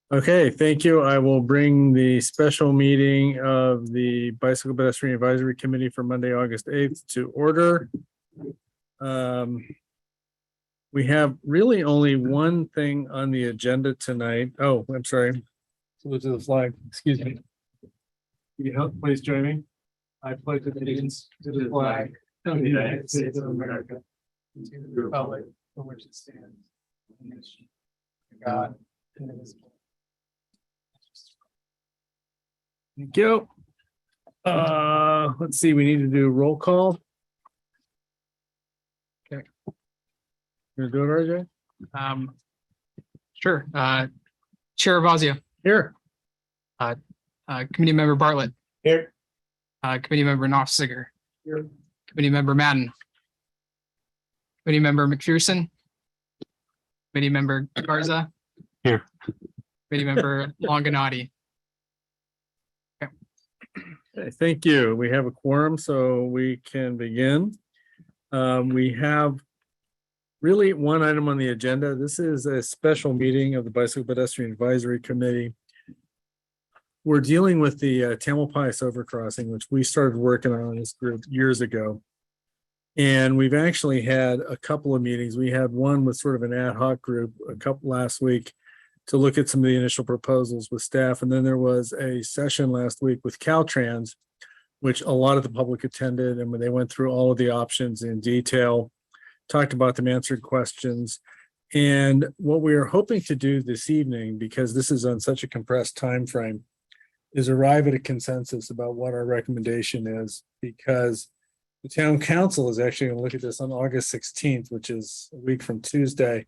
Okay, thank you. I will bring the special meeting of the Bicycle Pedestrian Advisory Committee for Monday, August 8th to order. We have really only one thing on the agenda tonight. Oh, I'm sorry. Salute to the flag. Excuse me. Can you help please join me? I pledge allegiance to the flag of the United States of America, and to the republic for which it stands, one nation, under God, indivisible. Thank you. Let's see, we need to do roll call. Okay. You gonna do it, RJ? Sure. Chair Ravazio. Here. Committee member Bartlett. Here. Committee member Knopfsiger. Here. Committee member Madden. Committee member McPherson. Committee member Garza. Here. Committee member Longanati. Okay, thank you. We have a quorum, so we can begin. We have really one item on the agenda. This is a special meeting of the Bicycle Pedestrian Advisory Committee. We're dealing with the Tamalpais overcrossing, which we started working on this group years ago. And we've actually had a couple of meetings. We had one with sort of an ad hoc group last week to look at some of the initial proposals with staff. And then there was a session last week with Caltrans, which a lot of the public attended, and when they went through all of the options in detail, talked about them, answered questions. And what we are hoping to do this evening, because this is on such a compressed time frame, is arrive at a consensus about what our recommendation is, because the town council is actually going to look at this on August 16th, which is a week from Tuesday,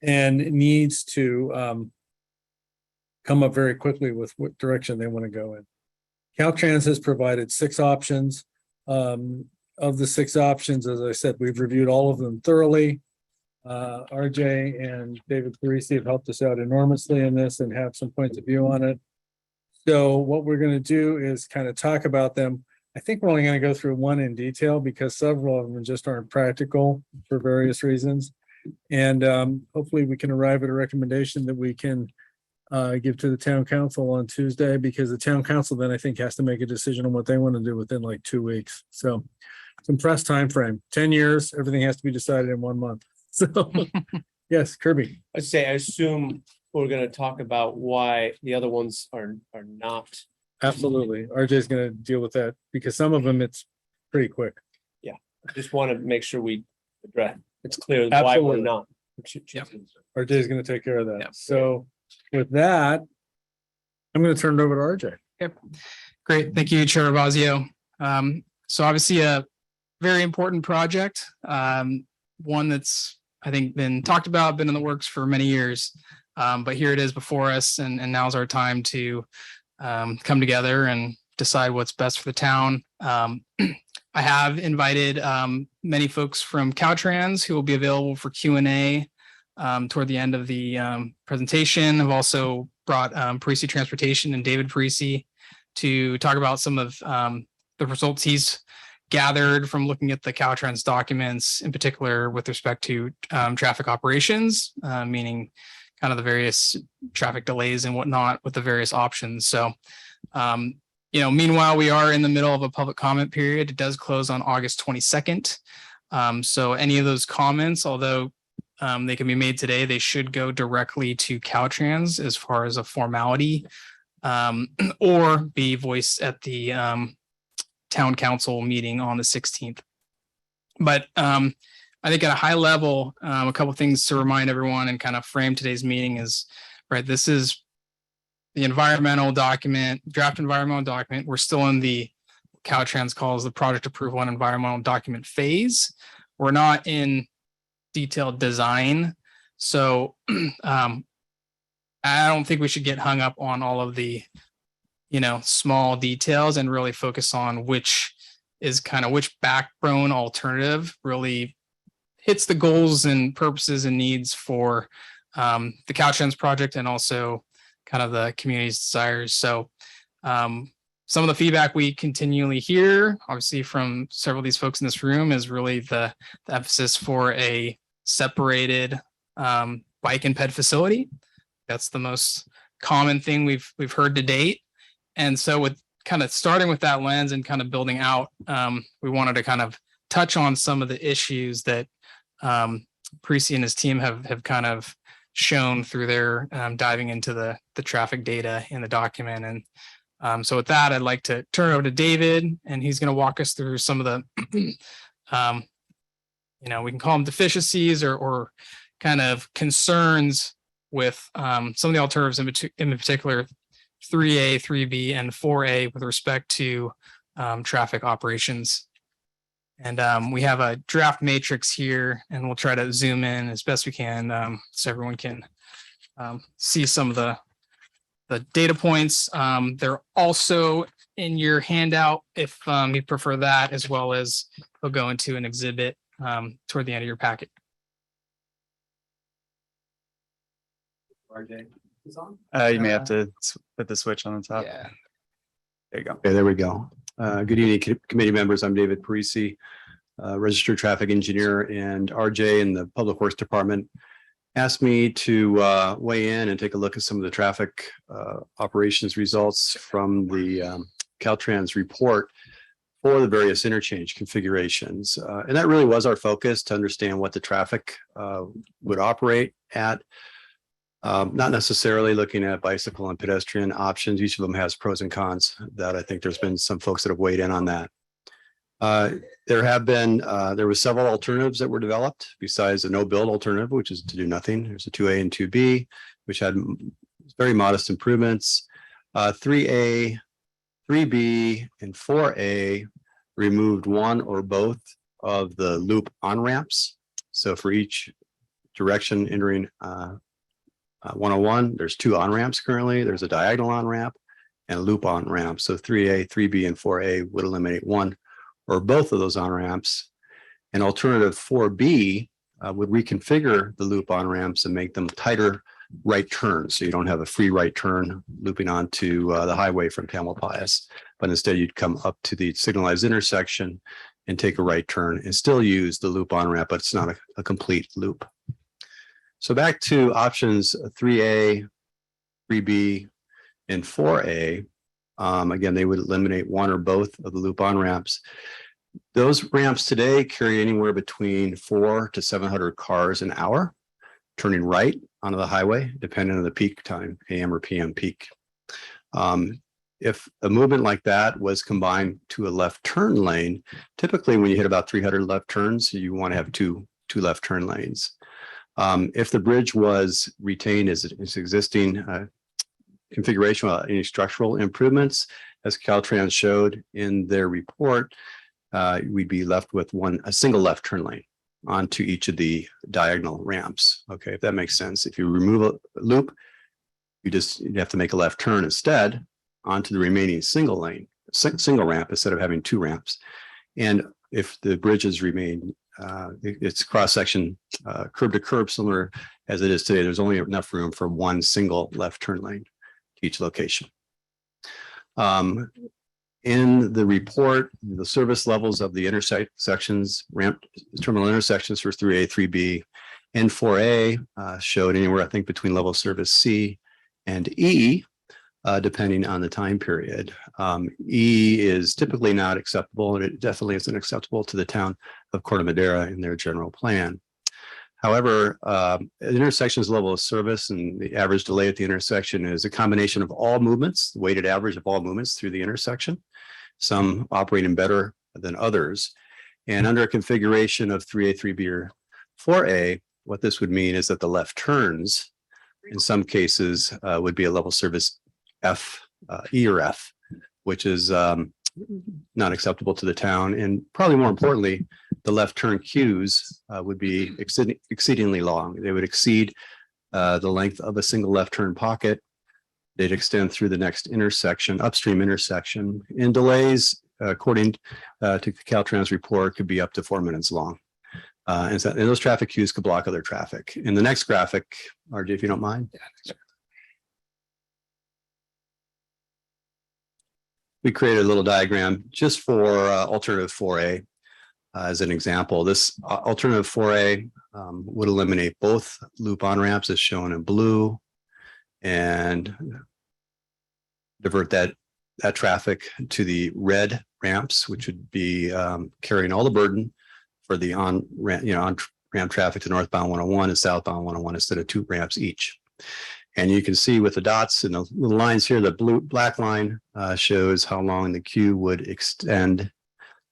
and needs to come up very quickly with what direction they want to go in. Caltrans has provided 6 options. Of the 6 options, as I said, we've reviewed all of them thoroughly. RJ and David Parisi have helped us out enormously in this and have some points of view on it. So what we're going to do is kind of talk about them. I think we're only going to go through one in detail because several of them just aren't practical for various reasons. And hopefully we can arrive at a recommendation that we can give to the town council on Tuesday, because the town council then I think has to make a decision on what they want to do within like 2 weeks. So compressed time frame, 10 years, everything has to be decided in 1 month. So yes, Kirby. I assume we're going to talk about why the other ones are not. Absolutely. RJ is going to deal with that because some of them it's pretty quick. Yeah, I just want to make sure we address. It's clear why we're not. Yep. RJ is going to take care of that. Yep. So with that, I'm going to turn it over to RJ. Yep. Great. Thank you, Chair Ravazio. So obviously a very important project, one that's I think been talked about, been in the works for many years. But here it is before us, and now's our time to come together and decide what's best for the town. I have invited many folks from Caltrans who will be available for Q&A toward the end of the presentation. I've also brought Parisi Transportation and David Parisi to talk about some of the results he's gathered from looking at the Caltrans documents, in particular with respect to traffic operations, meaning kind of the various traffic delays and whatnot with the various options. So, meanwhile, we are in the middle of a public comment period. It does close on August 22nd. So any of those comments, although they can be made today, they should go directly to Caltrans as far as a formality, or be voiced at the town council meeting on the 16th. But I think at a high level, a couple of things to remind everyone and kind of frame today's meeting is, right, this is the environmental document, draft environmental document. We're still in the Caltrans calls the project approval and environmental document phase. We're not in detailed design. So I don't think we should get hung up on all of the, small details and really focus on which backbone alternative really hits the goals and purposes and needs for the Caltrans project and also kind of the community's desires. So some of the feedback we continually hear, obviously from several of these folks in this room, is really the emphasis for a separated bike and ped facility. That's the most common thing we've heard to date. And so with kind of starting with that lens and kind of building out, we wanted to kind of touch on some of the issues that Precy and his team have kind of shown through their diving into the traffic data in the document. And so with that, I'd like to turn it over to David, and he's going to walk us through some of the, we can call them deficiencies or kind of concerns with some of the alternatives in particular 3A, 3B, and 4A with respect to traffic operations. And we have a draft matrix here, and we'll try to zoom in as best we can so everyone can see some of the data points. They're also in your handout if you prefer that, as well as we'll go into an exhibit toward the end of your packet. RJ is on. You may have to put the switch on the top. Yeah. There you go. Okay, there we go. Good evening, committee members. I'm David Parisi, registered traffic engineer, and RJ in the Public Works Department asked me to weigh in and take a look at some of the traffic operations results from the Caltrans report for the various interchange configurations. And that really was our focus, to understand what the traffic would operate at. Not necessarily looking at bicycle and pedestrian options. Each of them has pros and cons that I think there's been some folks that have weighed in on that. There were several alternatives that were developed besides the no build alternative, which is to do nothing. There's a 2A and 2B, which had very modest improvements. 3A, 3B, and 4A removed one or both of the loop on-ramps. So for each direction entering 101, there's 2 on-ramps currently. There's a diagonal on-ramp and a loop on-ramp. So 3A, 3B, and 4A would eliminate one or both of those on-ramps. And alternative 4B would reconfigure the loop on-ramps and make them tighter right turns. So you don't have a free right turn looping onto the highway from Tamalpais, but instead you'd come up to the signalized intersection and take a right turn and still use the loop on-ramp, but it's not a complete loop. So back to options 3A, 3B, and 4A. Again, they would eliminate one or both of the loop on ramps. Those ramps today carry anywhere between 400 to 700 cars an hour, turning right onto the highway, depending on the peak time, AM or PM peak. If a movement like that was combined to a left turn lane, typically when you hit about 300 left turns, you want to have two left turn lanes. If the bridge was retained as its existing configuration without any structural improvements, as Caltrans showed in their report, we'd be left with a single left turn lane onto each of the diagonal ramps. Okay, if that makes sense. If you remove a loop, you'd have to make a left turn instead onto the remaining single ramp instead of having 2 ramps. And if the bridges remain its cross section curb to curb, similar as it is today, there's only enough room for one single left turn lane to each location. In the report, the service levels of the intersections, ramp terminal intersections for 3A, 3B, and 4A showed anywhere, I think, between level service C and E, depending on the time period. E is typically not acceptable, and it definitely isn't acceptable to the town of Corte Madera in their general plan. However, the intersection's level of service and the average delay at the intersection is a combination of all movements, the weighted average of all movements through the intersection, some operating better than others. And under a configuration of 3A, 3B, or 4A, what this would mean is that the left turns, in some cases, would be a level service F, E or F, which is not acceptable to the town. And probably more importantly, the left turn queues would be exceedingly long. They would exceed the length of a single left turn pocket. They'd extend through the next intersection, upstream intersection, and delays, according to the Caltrans report, could be up to 4 minutes long. And those traffic queues could block other traffic. In the next graphic, RJ, if you don't mind. Yeah. We created a little diagram just for alternative 4A as an example. This alternative 4A would eliminate both loop on ramps as shown in blue and divert that traffic to the red ramps, which would be carrying all the burden for the on ramp traffic to northbound 101 and southbound 101 instead of 2 ramps each. And you can see with the dots and the little lines here, the black line shows how long the queue would extend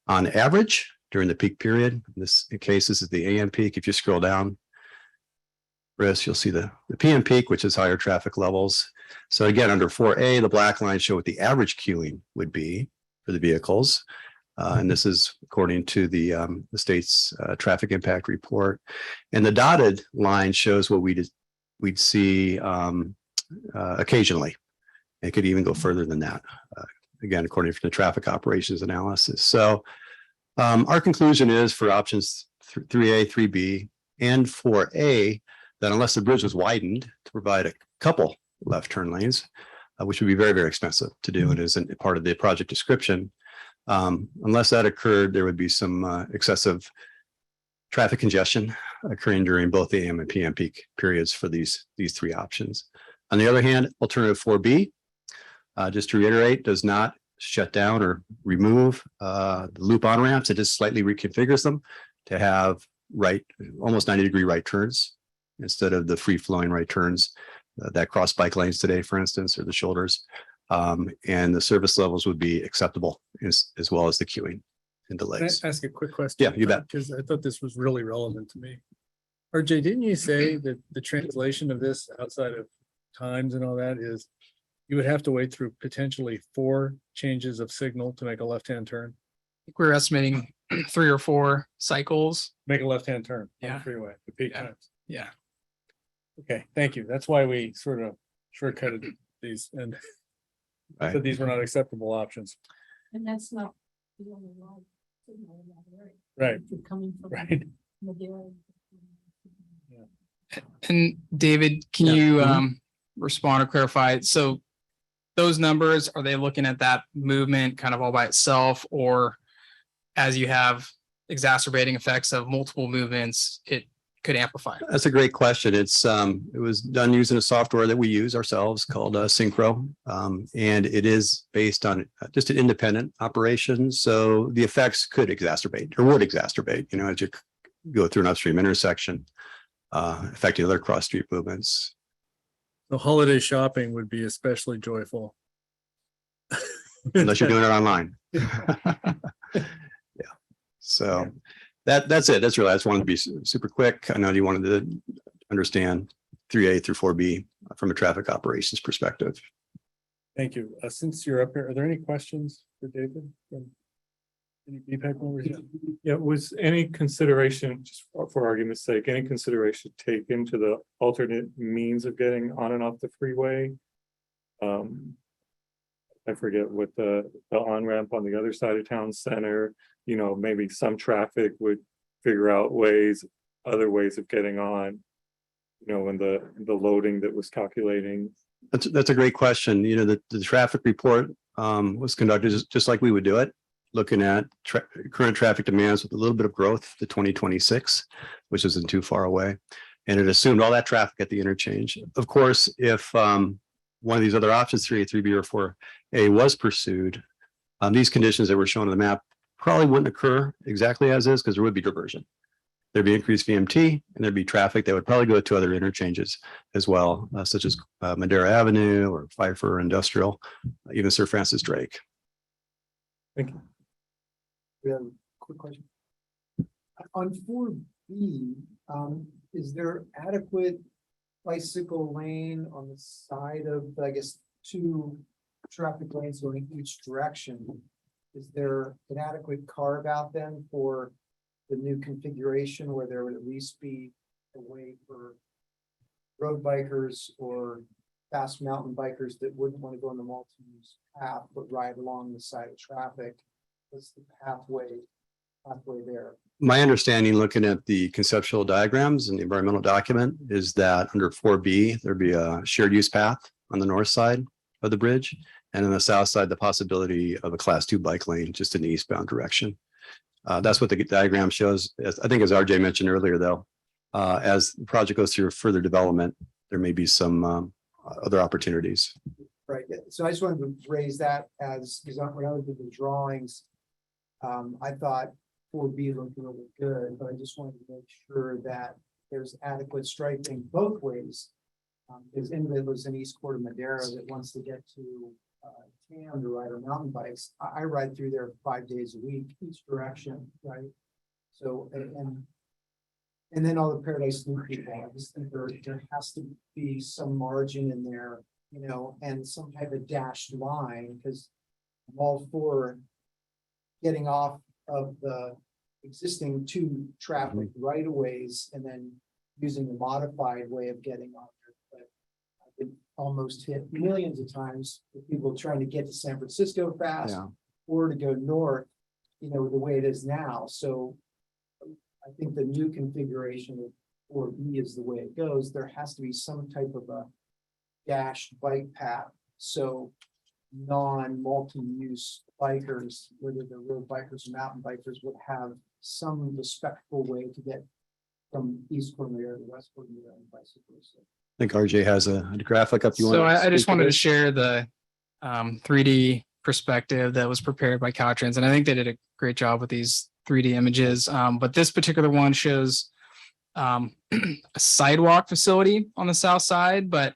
on average during the peak period. In this case, this is the AM peak. If you scroll down, Chris, you'll see the PM peak, which is higher traffic levels. So again, under 4A, the black lines show what the average queuing would be for the vehicles. And this is according to the state's traffic impact report. And the dotted line shows what we'd see occasionally. It could even go further than that. Again, according to the traffic operations analysis. So our conclusion is for options 3A, 3B, and 4A, that unless the bridge was widened to provide a couple left turn lanes, which would be very, very expensive to do and isn't part of the project description. Unless that occurred, there would be some excessive traffic congestion occurring during both the AM and PM peak periods for these 3 options. On the other hand, alternative 4B, just to reiterate, does not shut down or remove the loop on ramps. It just slightly reconfigures them to have almost 90-degree right turns instead of the free flowing right turns that cross bike lanes today, for instance, or the shoulders. And the service levels would be acceptable as well as the queuing and Can delays. I ask a quick question? Yeah, you bet. Because I thought this was really relevant to me. RJ, didn't you say that the translation of this outside of times and all that is you would have to wait through potentially 4 changes of signal to make a left-hand turn? I think we're estimating 3 or 4 cycles. Make a left-hand turn on Yeah. the freeway, the peak Yeah. times. Yeah. Okay, thank you. That's why we sort of shortcutted these and Right. said these were not acceptable options. And that's not the only one. Signal in that area. Right, If you're coming from right. Madera. And David, can Yeah. you respond or clarify? So those numbers, are they looking at that movement kind of all by itself, or as you have exacerbating effects of multiple movements, it could amplify? That's a great question. It was done using a software that we use ourselves called Synchro. And it is based on just an independent operation. So the effects could exacerbate or would exacerbate, as you go through an upstream intersection, affecting other cross street movements. The holiday shopping would be especially joyful. Unless you're doing it online. Yeah. So that's it. I just wanted to be super quick. I know you wanted to understand 3A through 4B from a traffic operations perspective. Thank you. Since you're up here, are there any questions for David? From any BPAC members? Yeah, was any consideration, just for argument's sake, any consideration taken to the alternate means of getting on and off the freeway? I forget what the on-ramp on the other side of town center, maybe some traffic would figure out other ways of getting on. When the loading that was calculating. That's a great question. The traffic report was conducted just like we would do it, looking at current traffic demands with a little bit of growth to 2026, which isn't too far away. And it assumed all that traffic at the interchange. Of course, if one of these other options, 3A, 3B, or 4A was pursued, these conditions that were shown on the map probably wouldn't occur exactly as is because there would be diversion. There'd be increased VMT and there'd be traffic that would probably go to other interchanges as well, such as Madera Avenue or Pfeiffer Industrial, even Sir Francis Drake. Thank you. We have a quick question. On 4B, is there adequate bicycle lane on the side of, I guess, 2 traffic lanes going each direction? Is there an adequate carve out then for the new configuration where there would at least be a way for road bikers or fast mountain bikers that wouldn't want to go on the multi-use path but ride along the side of traffic? What's the pathway there? My understanding, looking at the conceptual diagrams and the environmental document, is that under 4B, there'd be a shared use path on the north side of the bridge. And on the south side, the possibility of a class 2 bike lane just in the eastbound direction. That's what the diagram shows. I think as RJ mentioned earlier, though, as the project goes through further development, there may be some other opportunities. Right, yeah. So I just wanted to raise that as, because when I looked at the drawings, I thought 4B looked really good, but I just wanted to make sure that there's adequate striping both ways. Because anybody that lives in East Corte Madera that wants to get to town to ride on mountain bikes, I ride through there 5 days a week, each direction, right? So, and then all the Paradise Loop people, I just think there has to be some margin in there, you know, and some type of dashed line, because I'm all for getting off of the existing 2 traffic right of ways and then using the modified way of getting on there. But I've been almost hit millions of times with people trying to get to San Francisco fast Yeah. or to go north, you know, the way it is now. So I think the new configuration of 4B is the way it goes. There has to be some type of a dashed bike path. So non-multi-use bikers, whether they're road bikers or mountain bikers, would have some respectful way to get from East Corte Madera to West Corte Madera and vice versa. I think RJ has a graphic up. You want? So I just wanted to share the 3D perspective that was prepared by Caltrans, and I think they did a great job with these 3D images. But this particular one shows a sidewalk facility on the south side, but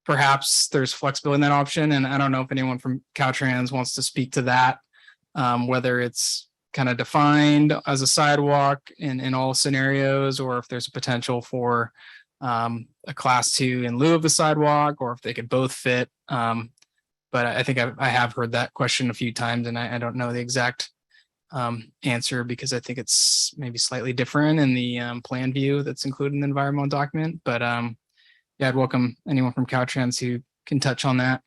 perhaps there's flexibility in that option. And I don't know if anyone from Caltrans wants to speak to that, whether it's kind of defined as a sidewalk in all scenarios, or if there's a potential for a class 2 in lieu of the sidewalk, or if they could both fit. But I think I have heard that question a few times, and I don't know the exact answer, because I think it's maybe slightly different in the plan view that's included in the environmental document. But yeah, I'd welcome anyone from Caltrans who can touch on that.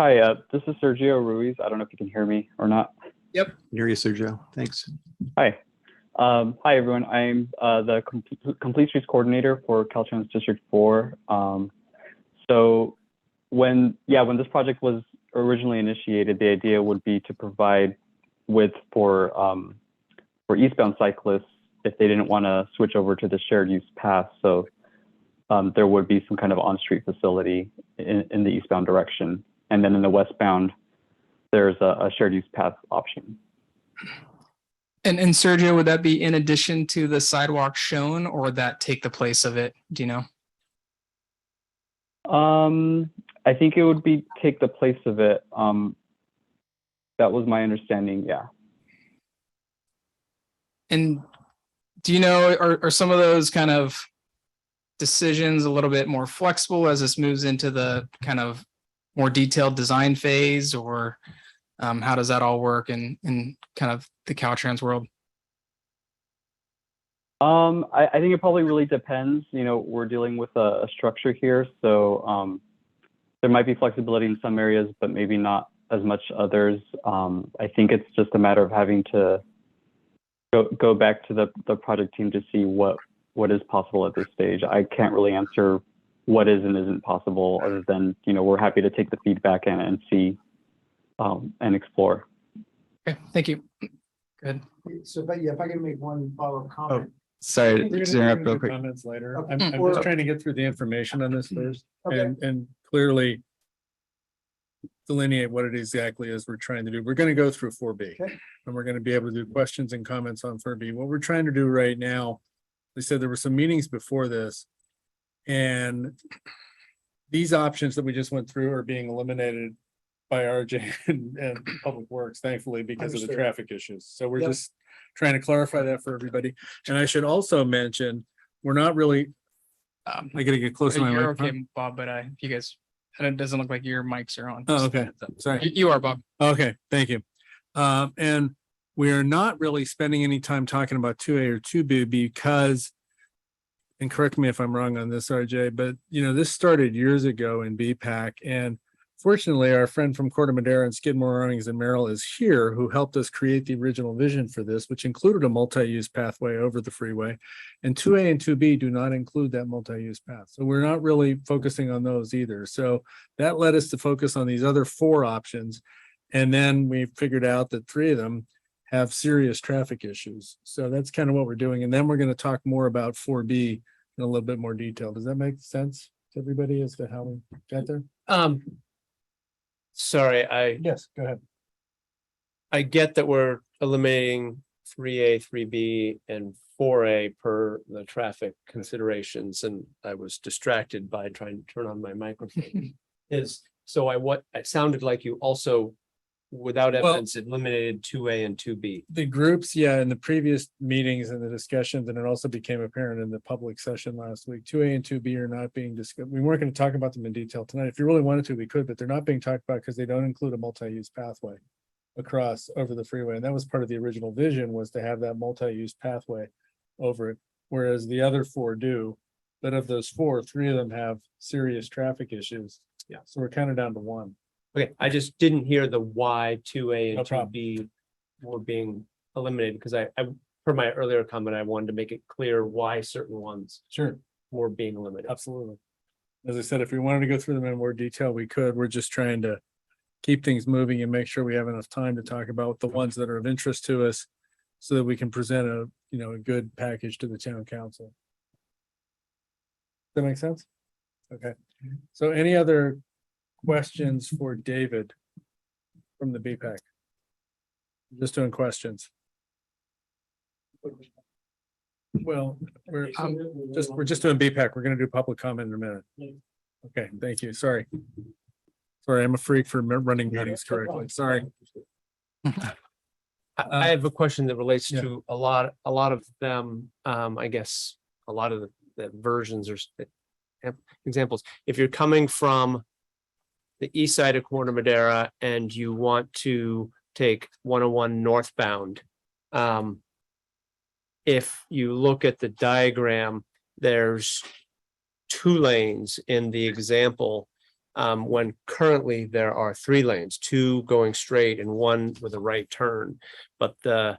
Hi, this is Sergio Ruiz. I don't know if you can hear me or not. Hear you, Sergio. Thanks. Hi. Hi, everyone. I'm the Complete Streets Coordinator for Caltrans District 4. So when this project was originally initiated, the idea would be to provide width for eastbound cyclists if they didn't want to switch over to the shared use path. So there would be some kind of on-street facility in the eastbound direction. And then in the westbound, there's a shared use path option. And Sergio, would that be in addition to the sidewalk shown, or would that take the place of it? Do you know? I think it would be take the place of it. That was my understanding. Yeah. And do you know, are some of those kind of decisions a little bit more flexible as this moves into the kind of more detailed design phase, or how does that all work in kind of the Caltrans world? I think it probably really depends. You know, we're dealing with a structure here, so there might be flexibility in some areas, but maybe not as much others. I think it's just a matter of having to go back to the project team to see what is possible at this stage. I can't really answer what is and isn't possible, other than, you know, we're happy to take the feedback and see and explore. Okay, thank you. Good. So, but yeah, if I can make one follow-up comment. Sorry We're to gonna interrupt real do quick. comments later. Okay. I'm Or- just trying to get through the information on this first, Okay. and clearly delineate what it exactly is we're trying to do. We're gonna go through 4B. Okay. And we're gonna be able to do questions and comments on 4B. What we're trying to do right now, they said there were some meetings before this, and these options that we just went through are being eliminated by RJ and Public Works, thankfully, because of the Understood. traffic issues. So we're Yep. just trying to clarify that for everybody. And I should also mention, we're not really, I gotta get close to my You're microphone. okay, Bob, but if you guys, and it doesn't look like your mics are on. Oh, okay. Sorry. You are, Bob. Okay, thank you. And we are not really spending any time talking about 2A or 2B because, and correct me if I'm wrong on this, RJ, but you know, this started years ago in BPAC, and fortunately, our friend from Corte Madera and Skidmore, Owings and Merrill is here, who helped us create the original vision for this, which included a multi-use pathway over the freeway. And 2A and 2B do not include that multi-use path. So we're not really focusing on those either. So that led us to focus on these other 4 options. And then we figured out that 3 of them have serious traffic issues. So that's kind of what we're doing. And then we're going to talk more about 4B in a little bit more detail. Does that make sense to everybody as to how we got there? Sorry, I Yes, go ahead. get that we're eliminating 3A, 3B and 4A per the traffic considerations, and I was distracted by trying to turn on my microphone. It sounded like you also, without Well- evidence, eliminated 2A and 2B. The groups, yeah, in the previous meetings and the discussions, and it also became apparent in the public session last week, 2A and 2B are not being discussed. We weren't going to talk about them in detail tonight. If you really wanted to, we could, but they're not being talked about because they don't include a multi-use pathway across over the freeway. And that was part of the original vision, was to have that multi-use pathway over it, whereas the other four do. But of those four, three of them have serious traffic issues. Yeah. So we're kind of down to one. Okay, I just didn't hear the why 2A No and problem. 2B were being eliminated, because I, per my earlier comment, I wanted to make it clear why certain ones Sure. were being eliminated. Absolutely. As I said, if we wanted to go through them in more detail, we could. We're just trying to keep things moving and make sure we have enough time to talk about the ones that are of interest to us so that we can present a, a good package to the town council. Does that make sense? Okay. So any other questions for David from the BPAC? Just doing questions. Well, we're just doing BPAC. We're gonna do public comment in a minute. Okay, thank you. Sorry. Sorry, I'm a freak for running meetings correctly. Sorry. I have a question that relates yeah. to a lot of them. I guess a lot of the versions or examples. If you're coming from the east side of Corte Madera and you want to take 101 northbound, if you look at the diagram, there's 2 lanes in the example, when currently there are 3 lanes, 2 going straight and 1 with a right turn. But the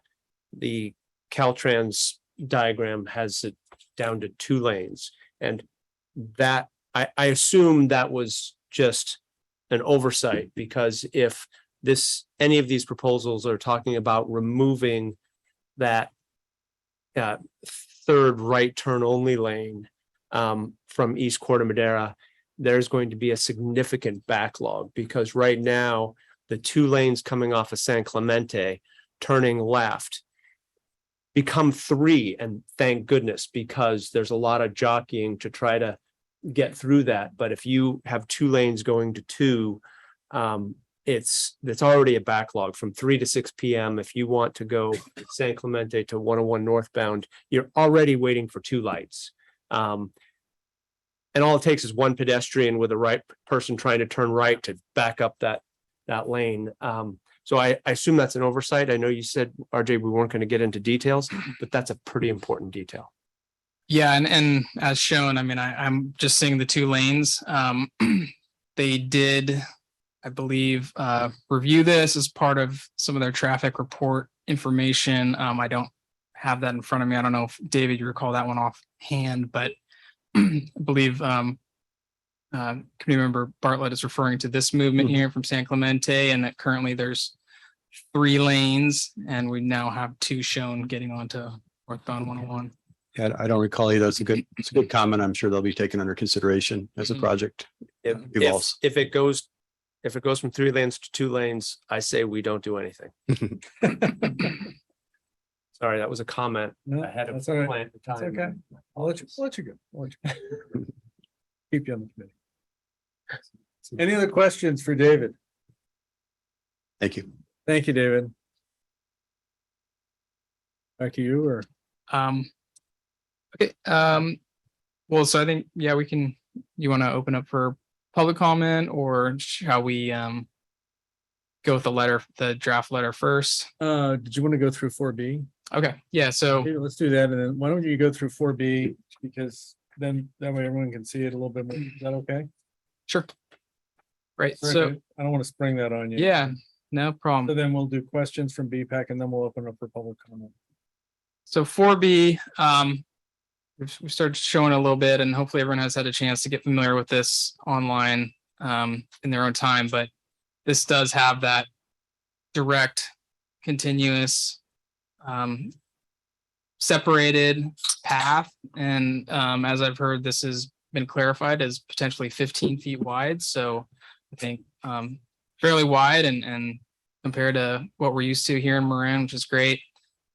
Caltrans diagram has it down to 2 lanes. And that, I assume that was just an oversight, because if any of these proposals are talking about removing that third right turn only lane from East Corte Madera, there's going to be a significant backlog, because right now the 2 lanes coming off of San Clemente turning left become 3, and thank goodness, because there's a lot of jockeying to try to get through that. But if you have 2 lanes going to 2, it's already a backlog from 3 to 6 p.m. If you want to go San Clemente to 101 northbound, you're already waiting for 2 lights. And all it takes is 1 pedestrian with a right person trying to turn right to back up that lane. So I assume that's an oversight. I know you said, RJ, we weren't going to get into details, but that's a pretty important detail. Yeah, and as shown, I mean, I'm just seeing the 2 lanes. They did, I believe, review this as part of some of their traffic report information. I don't have that in front of me. I don't know if David, you recall that one offhand, but I believe committee member Bartlett is referring to this movement here from San Clemente, and that currently there's 3 lanes, and we now have 2 shown getting onto northbound 101. Yeah, I don't recall either. It's a good comment. I'm sure they'll be taken under consideration as a project evolves. If it goes from 3 lanes to 2 lanes, I say we don't do anything. Sorry, that was a comment No, ahead of that's all right. plan That's time. okay. I'll let you go. I'll let you go. Keep you on the committee. Any other questions for David? Thank you. Thank you, David. Back to you, or? Okay. Well, so I think, yeah, you want to open up for public comment, or shall we go with the draft letter first? Did you want to go through 4B? Okay, yeah, so Okay, let's do that, and then why don't you go through 4B, because then that way everyone can see it a little bit more. Is that okay? sure. Right, Sorry, so I don't want to spring that on you. yeah, no So problem. then we'll do questions from BPAC, and then we'll open up for public comment. So 4B, we started showing a little bit, and hopefully everyone has had a chance to get familiar with this online in their own time, but this does have that direct continuous separated path. And as I've heard, this has been clarified as potentially 15 feet wide. So I think fairly wide and compared to what we're used to here in Marin, which is great.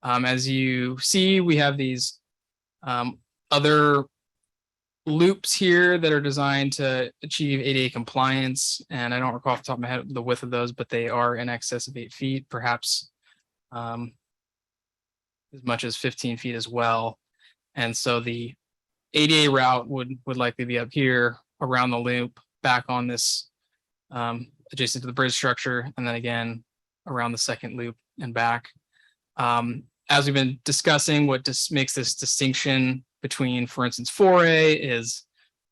As you see, we have these other loops here that are designed to achieve ADA compliance. And I don't recall off the top of my head the width of those, but they are in excess of 8 feet, perhaps as much as 15 feet as well. And so the ADA route would likely be up here around the loop, back on this adjacent to the bridge structure, and then again around the second loop and back. As we've been discussing, what just makes this distinction between, for instance, 4A is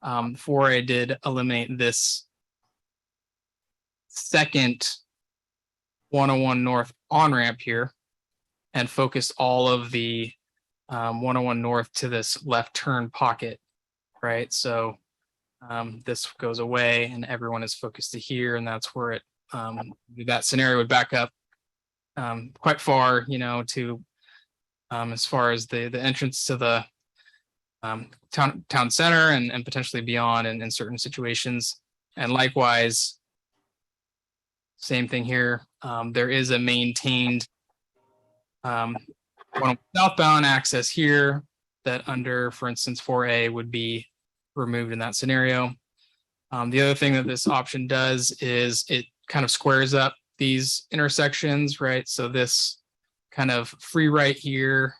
4A did eliminate this second 101 North on-ramp here and focused all of the 101 North to this left turn pocket, right? So this goes away and everyone is focused to here, and that's where it that scenario would back up quite far, you know, to as far as the entrance to the town center and potentially beyond in certain situations. And likewise, same thing here. There is a maintained southbound access here that under, for instance, 4A would be removed in that scenario. The other thing that this option does is it kind of squares up these intersections, right? So this kind of free right here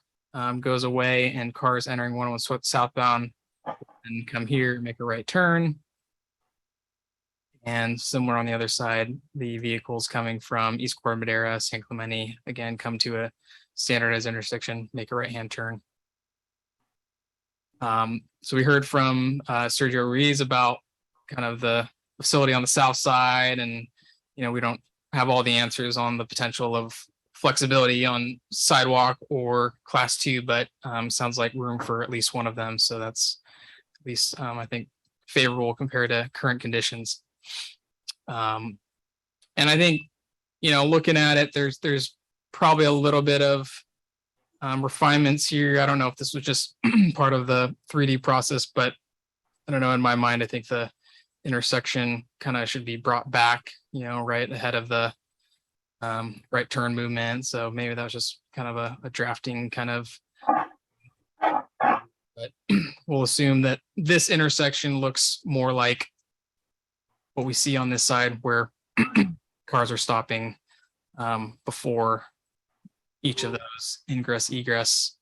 goes away, and cars entering 101 southbound and come here, make a right turn. And somewhere on the other side, the vehicles coming from East Corte Madera, San Clemente, again, come to a standardized intersection, make a right-hand turn. So we heard from Sergio Ruiz about kind of the facility on the south side, and you know, we don't have all the answers on the potential of flexibility on sidewalk or class 2, but sounds like room for at least one of them. So that's at least I think favorable compared to current conditions. And I think, you know, looking at it, there's probably a little bit of refinements here. I don't know if this was just part of the 3D process, but I don't know, in my mind, I think the intersection kind of should be brought back, you know, right ahead of the right turn movement. So maybe that was just kind of a drafting kind of, but we'll assume that this intersection looks more like what we see on this side, where cars are stopping before each of those ingress egress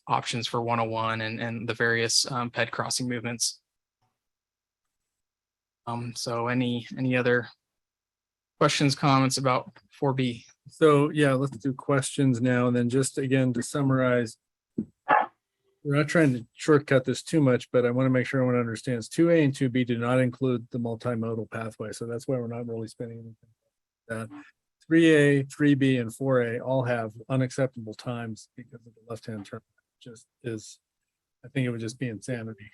options for 101 and the various ped crossing movements. So any other questions, comments about 4B? So yeah, let's do questions now. And then just again, to summarize, we're not trying to shortcut this too much, but I want to make sure everyone understands 2A and 2B do not include the multimodal pathway. So that's why we're not really spending anything on that. 3A, 3B, and 4A all have unacceptable times because of the left-hand turn. Just is, I think it would just be insanity,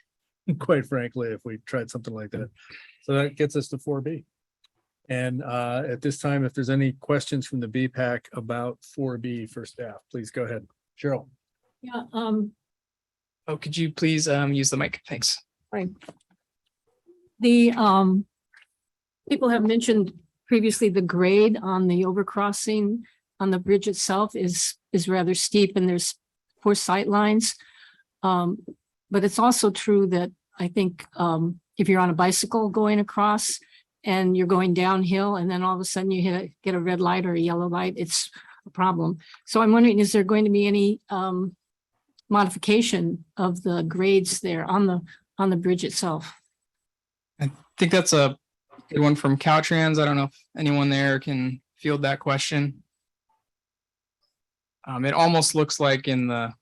quite frankly, if we tried something like that. So that gets us to 4B. And at this time, if there's any questions from the BPAC about 4B for staff, please go ahead. Cheryl. Yeah, Oh, could you please use the mic? Thanks. right. The people have mentioned previously the grade on the overcrossing on the bridge itself is rather steep, and there's poor sight lines. But it's also true that I think if you're on a bicycle going across and you're going downhill and then all of a sudden you get a red light or a yellow light, it's a problem. So I'm wondering, is there going to be any modification of the grades there on the bridge itself? I think that's a good one from Caltrans. I don't know if anyone there can field that question. It almost looks like in the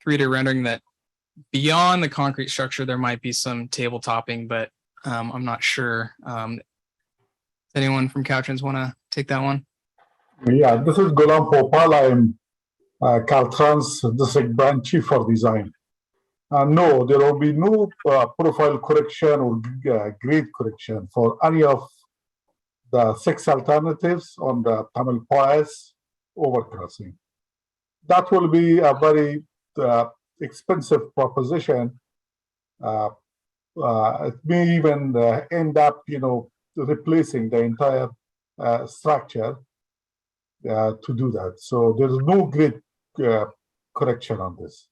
3D rendering that beyond the concrete structure, there might be some table topping, but I'm not sure. Anyone from Caltrans want to take that one? Yeah, this is Gulam Popal. I'm Caltrans District Branch Chief for Design. No, there will be no profile correction or grade correction for any of the 6 alternatives on the Tamil Pass overcrossing. That will be a very expensive proposition. It may even end up, replacing the entire structure to do that. So there's no great correction on this.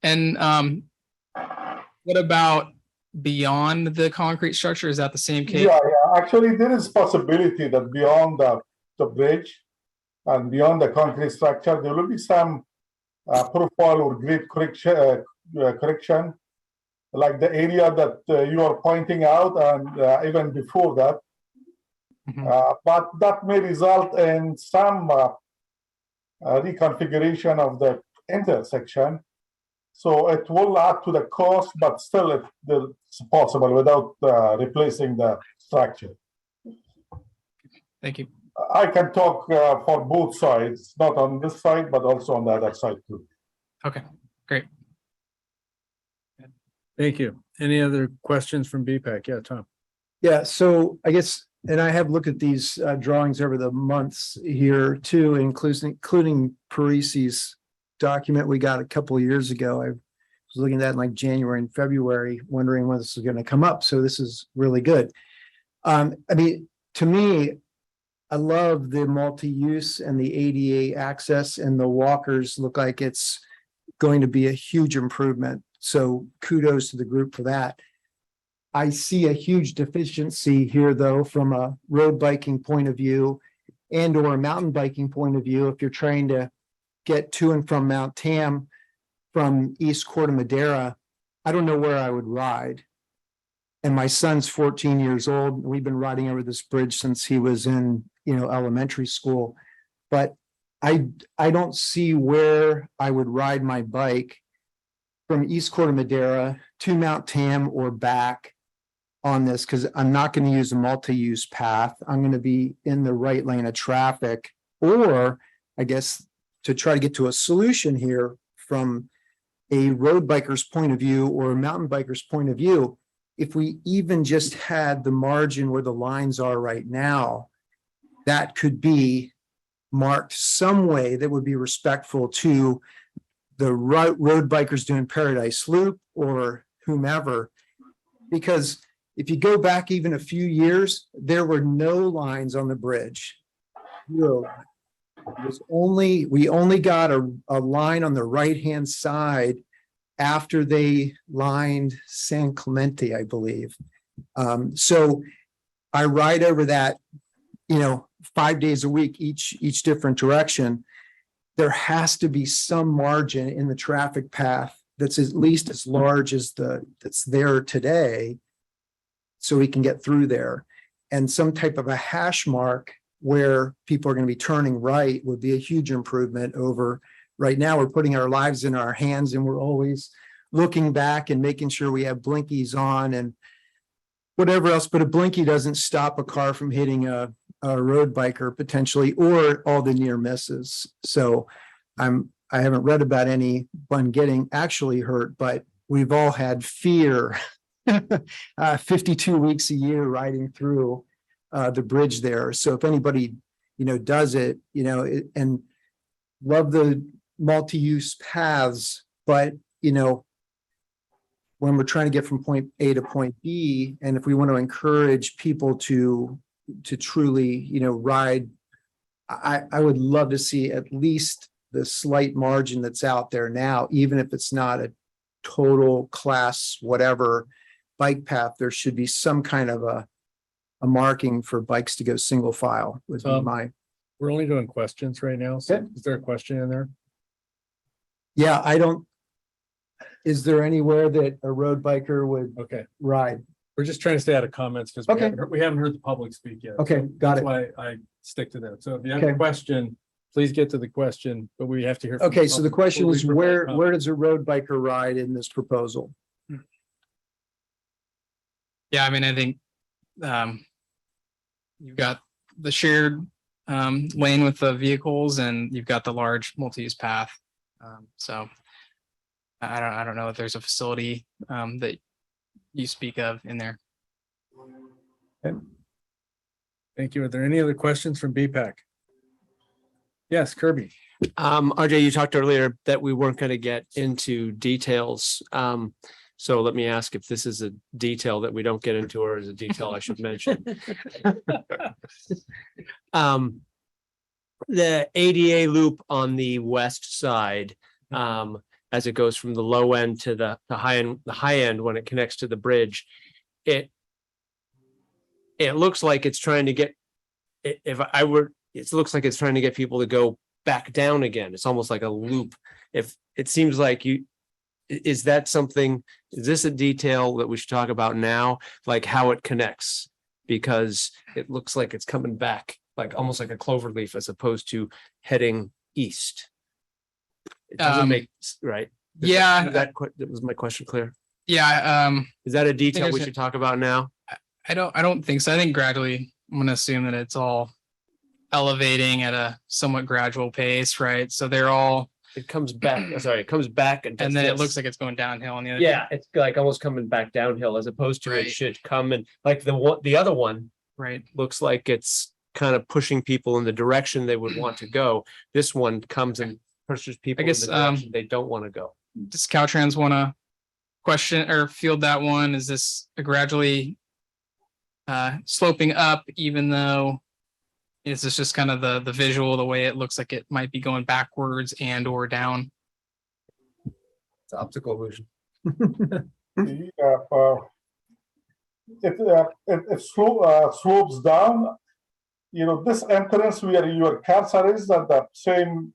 And what about beyond the concrete structure? Is that the same case? Yeah. Actually, there is possibility that beyond the bridge and beyond the concrete structure, there will be some profile or grade correction, like the area that you are pointing out, and even before that. But that may result in some reconfiguration of the intersection. So it will add to the cost, but still it's possible without replacing the structure. Thank you. I can talk for both sides, not on this side, but also on the other side too. Okay, great. Thank you. Any other questions from BPAC? Yeah, Tom. Yeah, so I guess, and I have looked at these drawings over the months here too, including Parisi's document we got a couple of years ago. I was looking at that in like January and February, wondering when this is going to come up. So this is really good. I mean, to me, I love the multi-use and the ADA access, and the walkers look like it's going to be a huge improvement. So kudos to the group for that. I see a huge deficiency here, though, from a road biking point of view and or a mountain biking point of view. If you're trying to get to and from Mount Tam from East Corte Madera, I don't know where I would ride. And my son's 14 years old. We've been riding over this bridge since he was in, elementary school. But I don't see where I would ride my bike from East Corte Madera to Mount Tam or back on this, because I'm not going to use a multi-use path. I'm going to be in the right lane of traffic, or I guess to try to get to a solution here from a road biker's point of view or a mountain biker's point of view, if we even just had the margin where the lines are right now, that could be marked some way that would be respectful to the road bikers doing Paradise Loop or whomever. Because if you go back even a few years, there were no lines on the bridge. No. We only got a line on the right-hand side after they lined San Clemente, I believe. So I ride over that, 5 days a week, each different direction. There has to be some margin in the traffic path that's at least as large as that's there today, so we can get through there. And some type of a hash mark where people are going to be turning right would be a huge improvement over right now. We're putting our lives in our hands and we're always looking back and making sure we have blinkies on and whatever else, but a blinky doesn't stop a car from hitting a road biker potentially, or all the near misses. So I haven't read about anyone getting actually hurt, but we've all had fear 52 weeks a year riding through the bridge there. So if anybody, does it, and love the multi-use paths, but, when we're trying to get from point A to point B, and if we want to encourage people to truly, ride, I would love to see at least the slight margin that's out there now, even if it's not a total class, whatever bike path, there should be some kind of a marking for bikes to go single file with my. We're only doing questions right now. So Okay. Is there a question in there? Yeah, is there anywhere that a road biker would Okay. ride? We're just trying to stay out of comments because Okay. we haven't heard the public speak yet. Okay, got That's it. why I stick to that. So if you have a Okay. question, please get to the question, but we have to hear. from Okay, so the public question before we is provide where does a road biker ride in this proposal? Yeah, I mean, I think you've got the shared lane with the vehicles, and you've got the large multi-use path. So I don't know if there's a facility that you speak of in there. Thank you. Are there any other questions from BPAC? Yes, Kirby. RJ, you talked earlier that we weren't going to get into details. So let me ask if this is a detail that we don't get into, or is a detail I should mention. The ADA loop on the west side, as it goes from the low end to the high end when it connects to the bridge, it looks like it's trying to get, it looks like it's trying to get people to go back down again. It's almost like a loop. If it seems like is that something, is this a detail that we should talk about now? Like how it connects? Because it looks like it's coming back, like almost like a clover leaf as opposed to heading east. It doesn't make, right? Yeah. That was my question clear. Yeah. Is that a detail we there's should talk about now? I don't think so. I think gradually I'm going to assume that it's all elevating at a somewhat gradual pace, right? So they're all, It comes back, sorry, it comes back and then it looks like it's going downhill on the other. yeah, it's like almost coming back downhill as opposed to it Right. should come and like the other one Right. looks like it's kind of pushing people in the direction they would want to go. This one comes and pushes people in guess, the direction they don't want to go. Does Caltrans want to question or field that one? Is this a gradually sloping up, even though is this just kind of the visual, the way it looks like it might be going backwards and or down? It's optical illusion. It slopes down. You know, this entrance where your cursor is at the same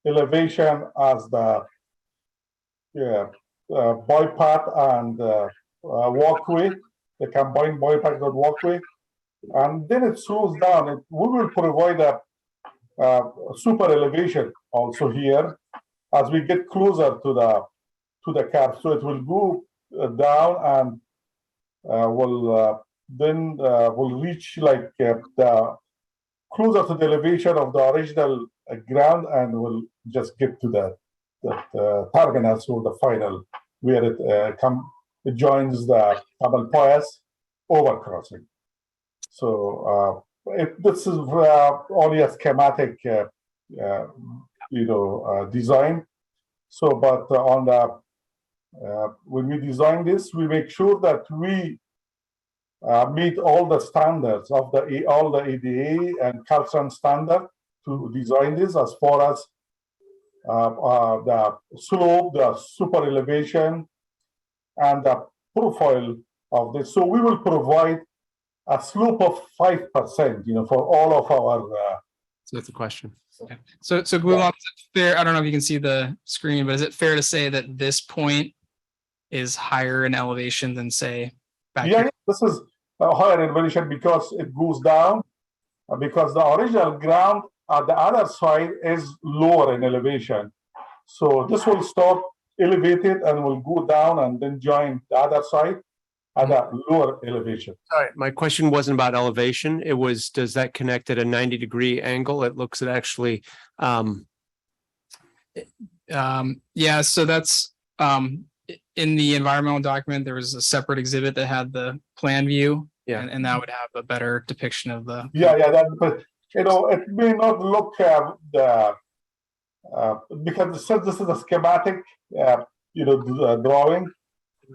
elevation as the bike path and walkway, the combined bike path and walkway. And then it slows down. We will provide a super elevation also here as we get closer to the curve. So it will go down and will reach like the closer to the elevation of the original ground, and will just get to that terminus or the final where it joins the Kamal Pass overcrossing. So this is only a schematic, design. So, but on the when we design this, we make sure that we meet all the standards of all the ADA and Caltrans standard to design this, as far as the slope, the super elevation, and the profile of this. So we will provide a slope of 5%, for all of our. So that's the question. Okay. So Gulam, is it fair? I don't know if you can see the screen, but is it fair to say that this point is higher in elevation than, say, back here? This is a higher elevation because it goes down, because the original ground at the other side is lower in elevation. So this will start elevated and will go down and then join the other side at a lower elevation. All right, my question wasn't about elevation. It was, does that connect at a 90-degree angle? It looks at actually. Yeah, so that's in the environmental document, there was a separate exhibit that had the plan view. Yeah. And that would have a better depiction of the. But it may not look because this is a schematic, drawing.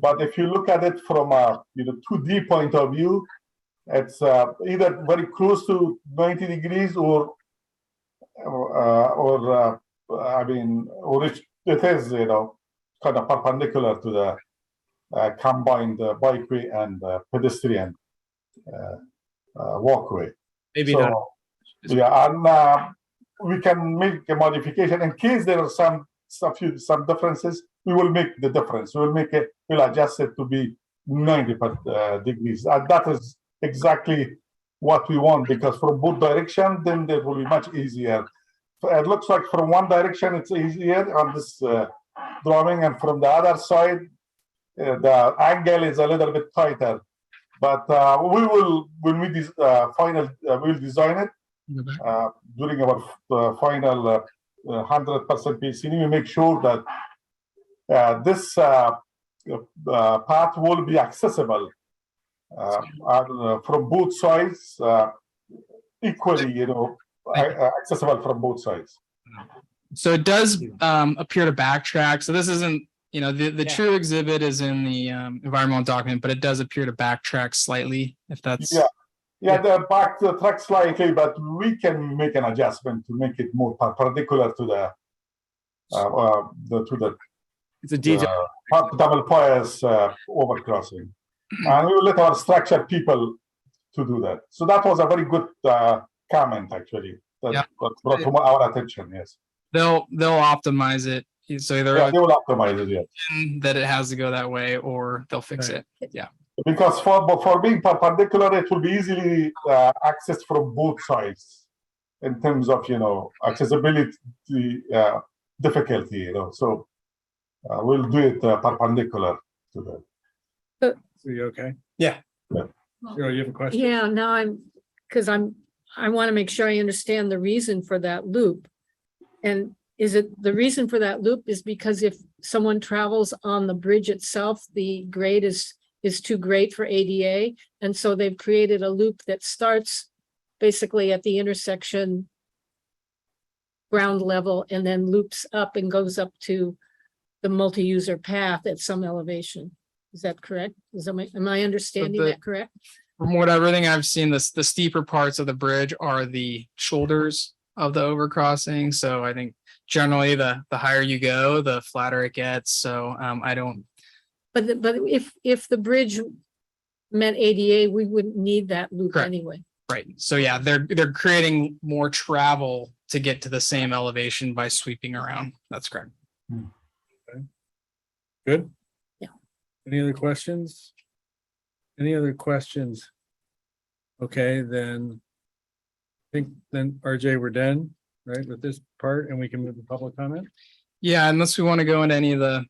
But if you look at it from a 2D point of view, it's either very close to 90 degrees or it is kind of perpendicular to the combined bikeway and pedestrian walkway. Maybe so, not. Yeah, and we can make a modification in case there are some differences. We will make the difference. We'll adjust it to be 90 degrees. And that is exactly what we want, because from both directions, then it will be much easier. It looks like from one direction it's easier on this drawing, and from the other side, the angle is a little bit tighter. But we will, when we we'll design it during our final 100% PCD. We make sure that this path will be accessible from both sides equally, accessible from both sides. So it does appear to backtrack. So this isn't, the true exhibit is in the environmental document, but it does appear to backtrack slightly if that's. Yeah, the back to the track slightly, but we can make an adjustment to make it more perpendicular to the It's a detail. double piers overcrossing. And we will let our structure people to do that. So that was a very good comment, actually. That brought to our attention, yes. They'll optimize it. So either they will optimize it, yes. that it has to go that way or they'll fix it. Yeah. Because for being perpendicular, it will be easily accessed from both sides in terms of, accessibility difficulty, So we'll do it perpendicular to that. So you okay? Yeah. You have a question? Yeah, now I want to make sure I understand the reason for that loop. And is it the reason for that loop is because if someone travels on the bridge itself, the grade is too great for ADA. And so they've created a loop that starts basically at the intersection ground level and then loops up and goes up to the multi-user path at some elevation. Is that correct? Am I understanding that correct? From everything I've seen, the steeper parts of the bridge are the shoulders of the overcrossing. So I think generally the higher you go, the flatter it gets. So I don't. But if the bridge meant ADA, we wouldn't need that loop anyway. Right. So yeah, they're creating more travel to get to the same elevation by sweeping around. That's correct. Okay. Good. Yeah. Any other questions? Any other questions? Okay, then I think then RJ, we're done, right, with this part, and we can move to public comment. Yeah, unless we want to go into any of the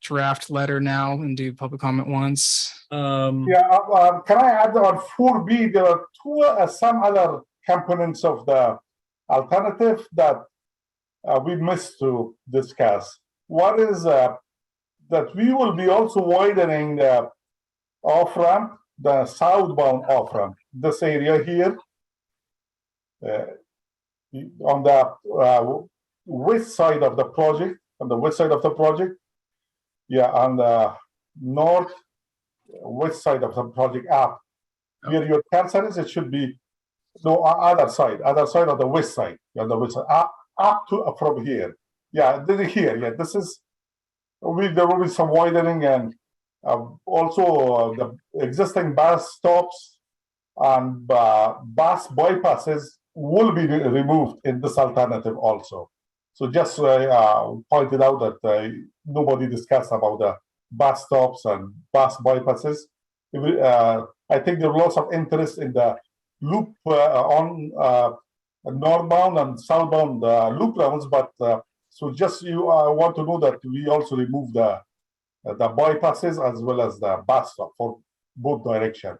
draft letter now and do public comment once. Can I add on 4B? There are some other components of the alternative that we missed to discuss. One is that we will be also widening the off-ramp, the southbound off-ramp, this area here on the west side of the project, Yeah, on the northwest side of the project up. Where your cursor is, it should be other side of the west side, on the west side, up to from here. Yeah, here. Yeah, this is. There will be some widening and also the existing bus stops and bus bypasses will be removed in this alternative also. So just pointed out that nobody discussed about the bus stops and bus bypasses. I think there was lots of interest in the loop on northbound and southbound loop levels, but so just you want to know that we also remove the bypasses as well as the bus stop for both directions.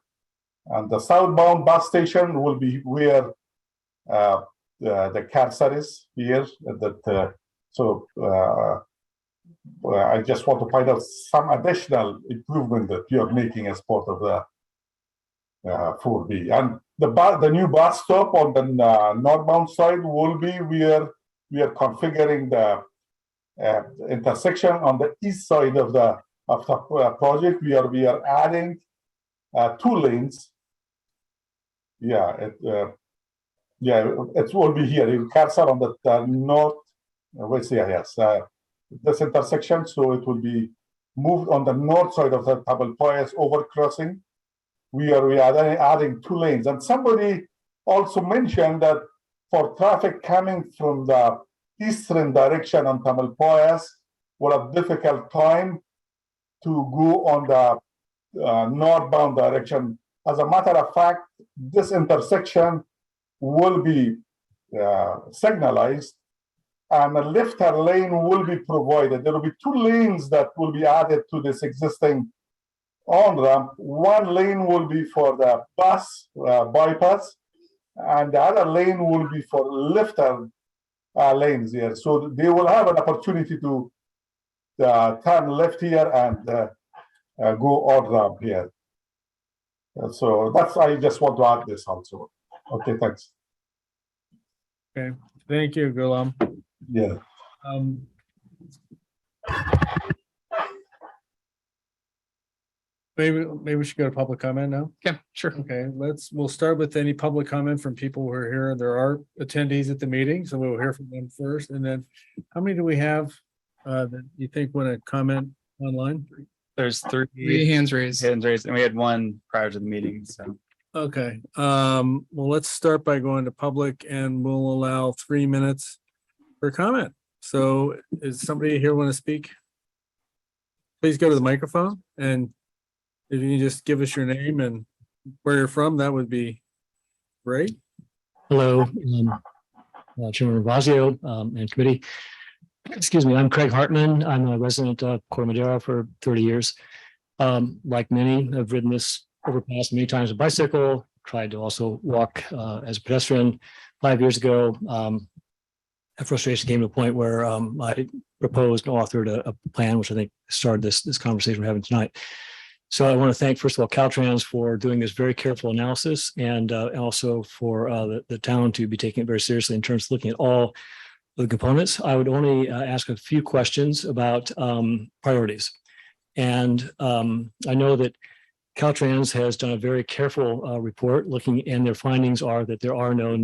And the southbound bus station will be where the cursor is here. I just want to point out some additional improvement that we are making as part of the 4B. And the new bus stop on the northbound side will be where we are configuring the intersection on the east side of the project. We are adding 2 lanes. It will be here. You cursor on the north. This intersection, so it will be moved on the north side of the double piers overcrossing. We are adding 2 lanes, and somebody also mentioned that for traffic coming from the eastern direction on Tamil Piers will have difficult time to go on the northbound direction. As a matter of fact, this intersection will be signalized and a left-hand lane will be provided. There will be 2 lanes that will be added to this existing on-ramp. 1 lane will be for the bus bypass, and the other lane will be for left-hand lanes here. So they will have an opportunity to turn left here and go on-ramp here. So I just want to add this also. Okay, thanks. Thank you, Gulam. Yeah. Maybe we should go to public comment now. Okay, sure. Okay, we'll start with any public comment from people who are here. There are attendees at the meeting, so we'll hear from them first. And then how many do we have that you think want to comment online? There's Three three hands raised. hands raised, and we had one prior to the meeting, so. Okay, well, let's start by going to public and we'll allow 3 minutes for comment. So is somebody here want to speak? Please go to the microphone, and if you can just give us your name and where you're from, that would be great. Hello, Chairman Ravazio and committee. Excuse me, I'm Craig Hartman. I'm a resident of Corte Madera for 30 years. Like many, I've ridden this overpass many times with a bicycle, tried to also walk as a pedestrian. 5 years ago, that frustration came to a point where I proposed and authored a plan, which I think started this conversation we're having tonight. So I want to thank, first of all, Caltrans for doing this very careful analysis, and also for the town to be taking it very seriously in terms of looking at all the components. I would only ask a few questions about priorities. And I know that Caltrans has done a very careful report looking, and their findings are that there are no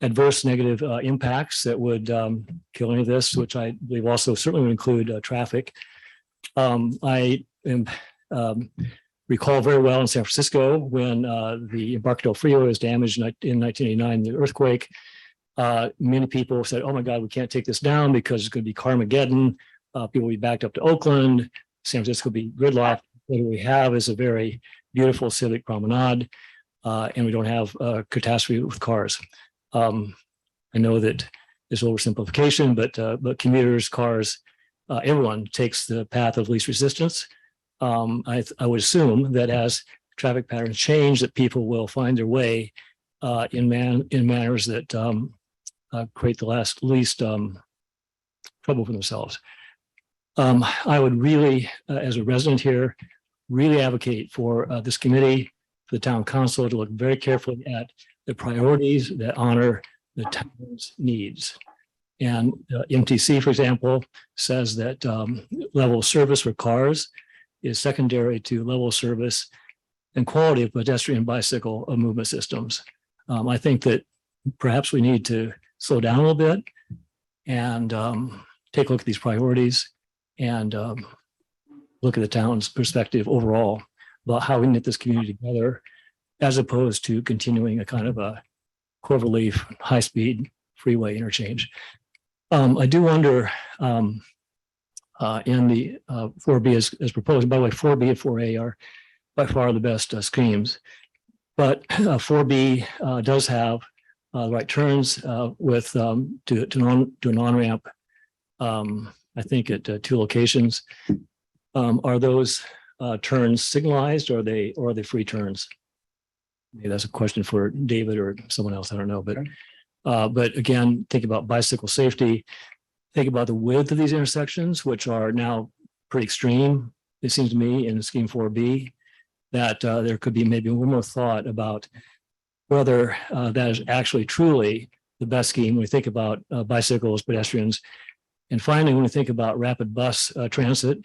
adverse negative impacts that would kill any of this, which I believe also certainly would include traffic. I am recall very well in San Francisco when the Embarcadero Freeway was damaged in 1989, the earthquake. Many people said, "Oh my God, we can't take this down because it's going to be Carmageddon. People will be backed up to Oakland. San Francisco will be gridlocked." What we have is a very beautiful civic promenade, and we don't have a catastrophe with cars. I know that there's oversimplification, but commuters, cars, everyone takes the path of least resistance. I would assume that as traffic patterns change, that people will find their way in manners that create the least trouble for themselves. I would really, as a resident here, really advocate for this committee, for the town council to look very carefully at the priorities that honor the town's needs. And MTC, for example, says that level of service for cars is secondary to level of service and quality of pedestrian and bicycle movement systems. I think that perhaps we need to slow down a little bit and take a look at these priorities and look at the town's perspective overall about how we knit this community together, as opposed to continuing a kind of a cloverleaf high-speed freeway interchange. I do wonder in the 4B as proposed, by the way, 4B and 4A are by far the best schemes, but 4B does have the right turns with to an on-ramp, I think at 2 locations. Are those turns signalized, or are they free turns? Maybe that's a question for David or someone else. I don't know, but again, think about bicycle safety. Think about the width of these intersections, which are now pretty extreme. It seems to me in scheme 4B that there could be maybe one more thought about whether that is actually truly the best scheme when we think about bicycles, pedestrians. And finally, when we think about rapid bus transit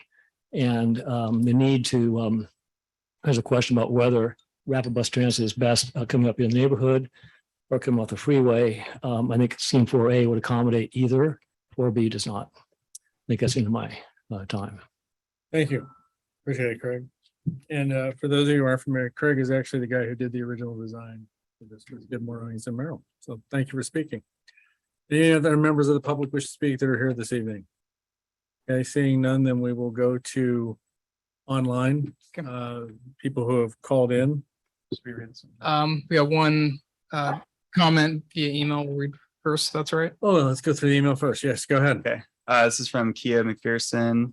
and the need to, there's a question about whether rapid bus transit is best coming up in the neighborhood or coming off the freeway. I think scheme 4A would accommodate either. 4B does not. I think that's into my time. Thank you. Appreciate it, Craig. And for those of you who aren't familiar, Craig is actually the guy who did the original design for this. Good mornings in Merrill. So thank you for speaking. Any other members of the public wish to speak that are here this evening? Okay, seeing none, then we will go to online. People who have called in. We have one comment via email. We'll read first. That's all right. Oh, let's go through the email first. Yes, go ahead. Okay. This is from Kia McPherson.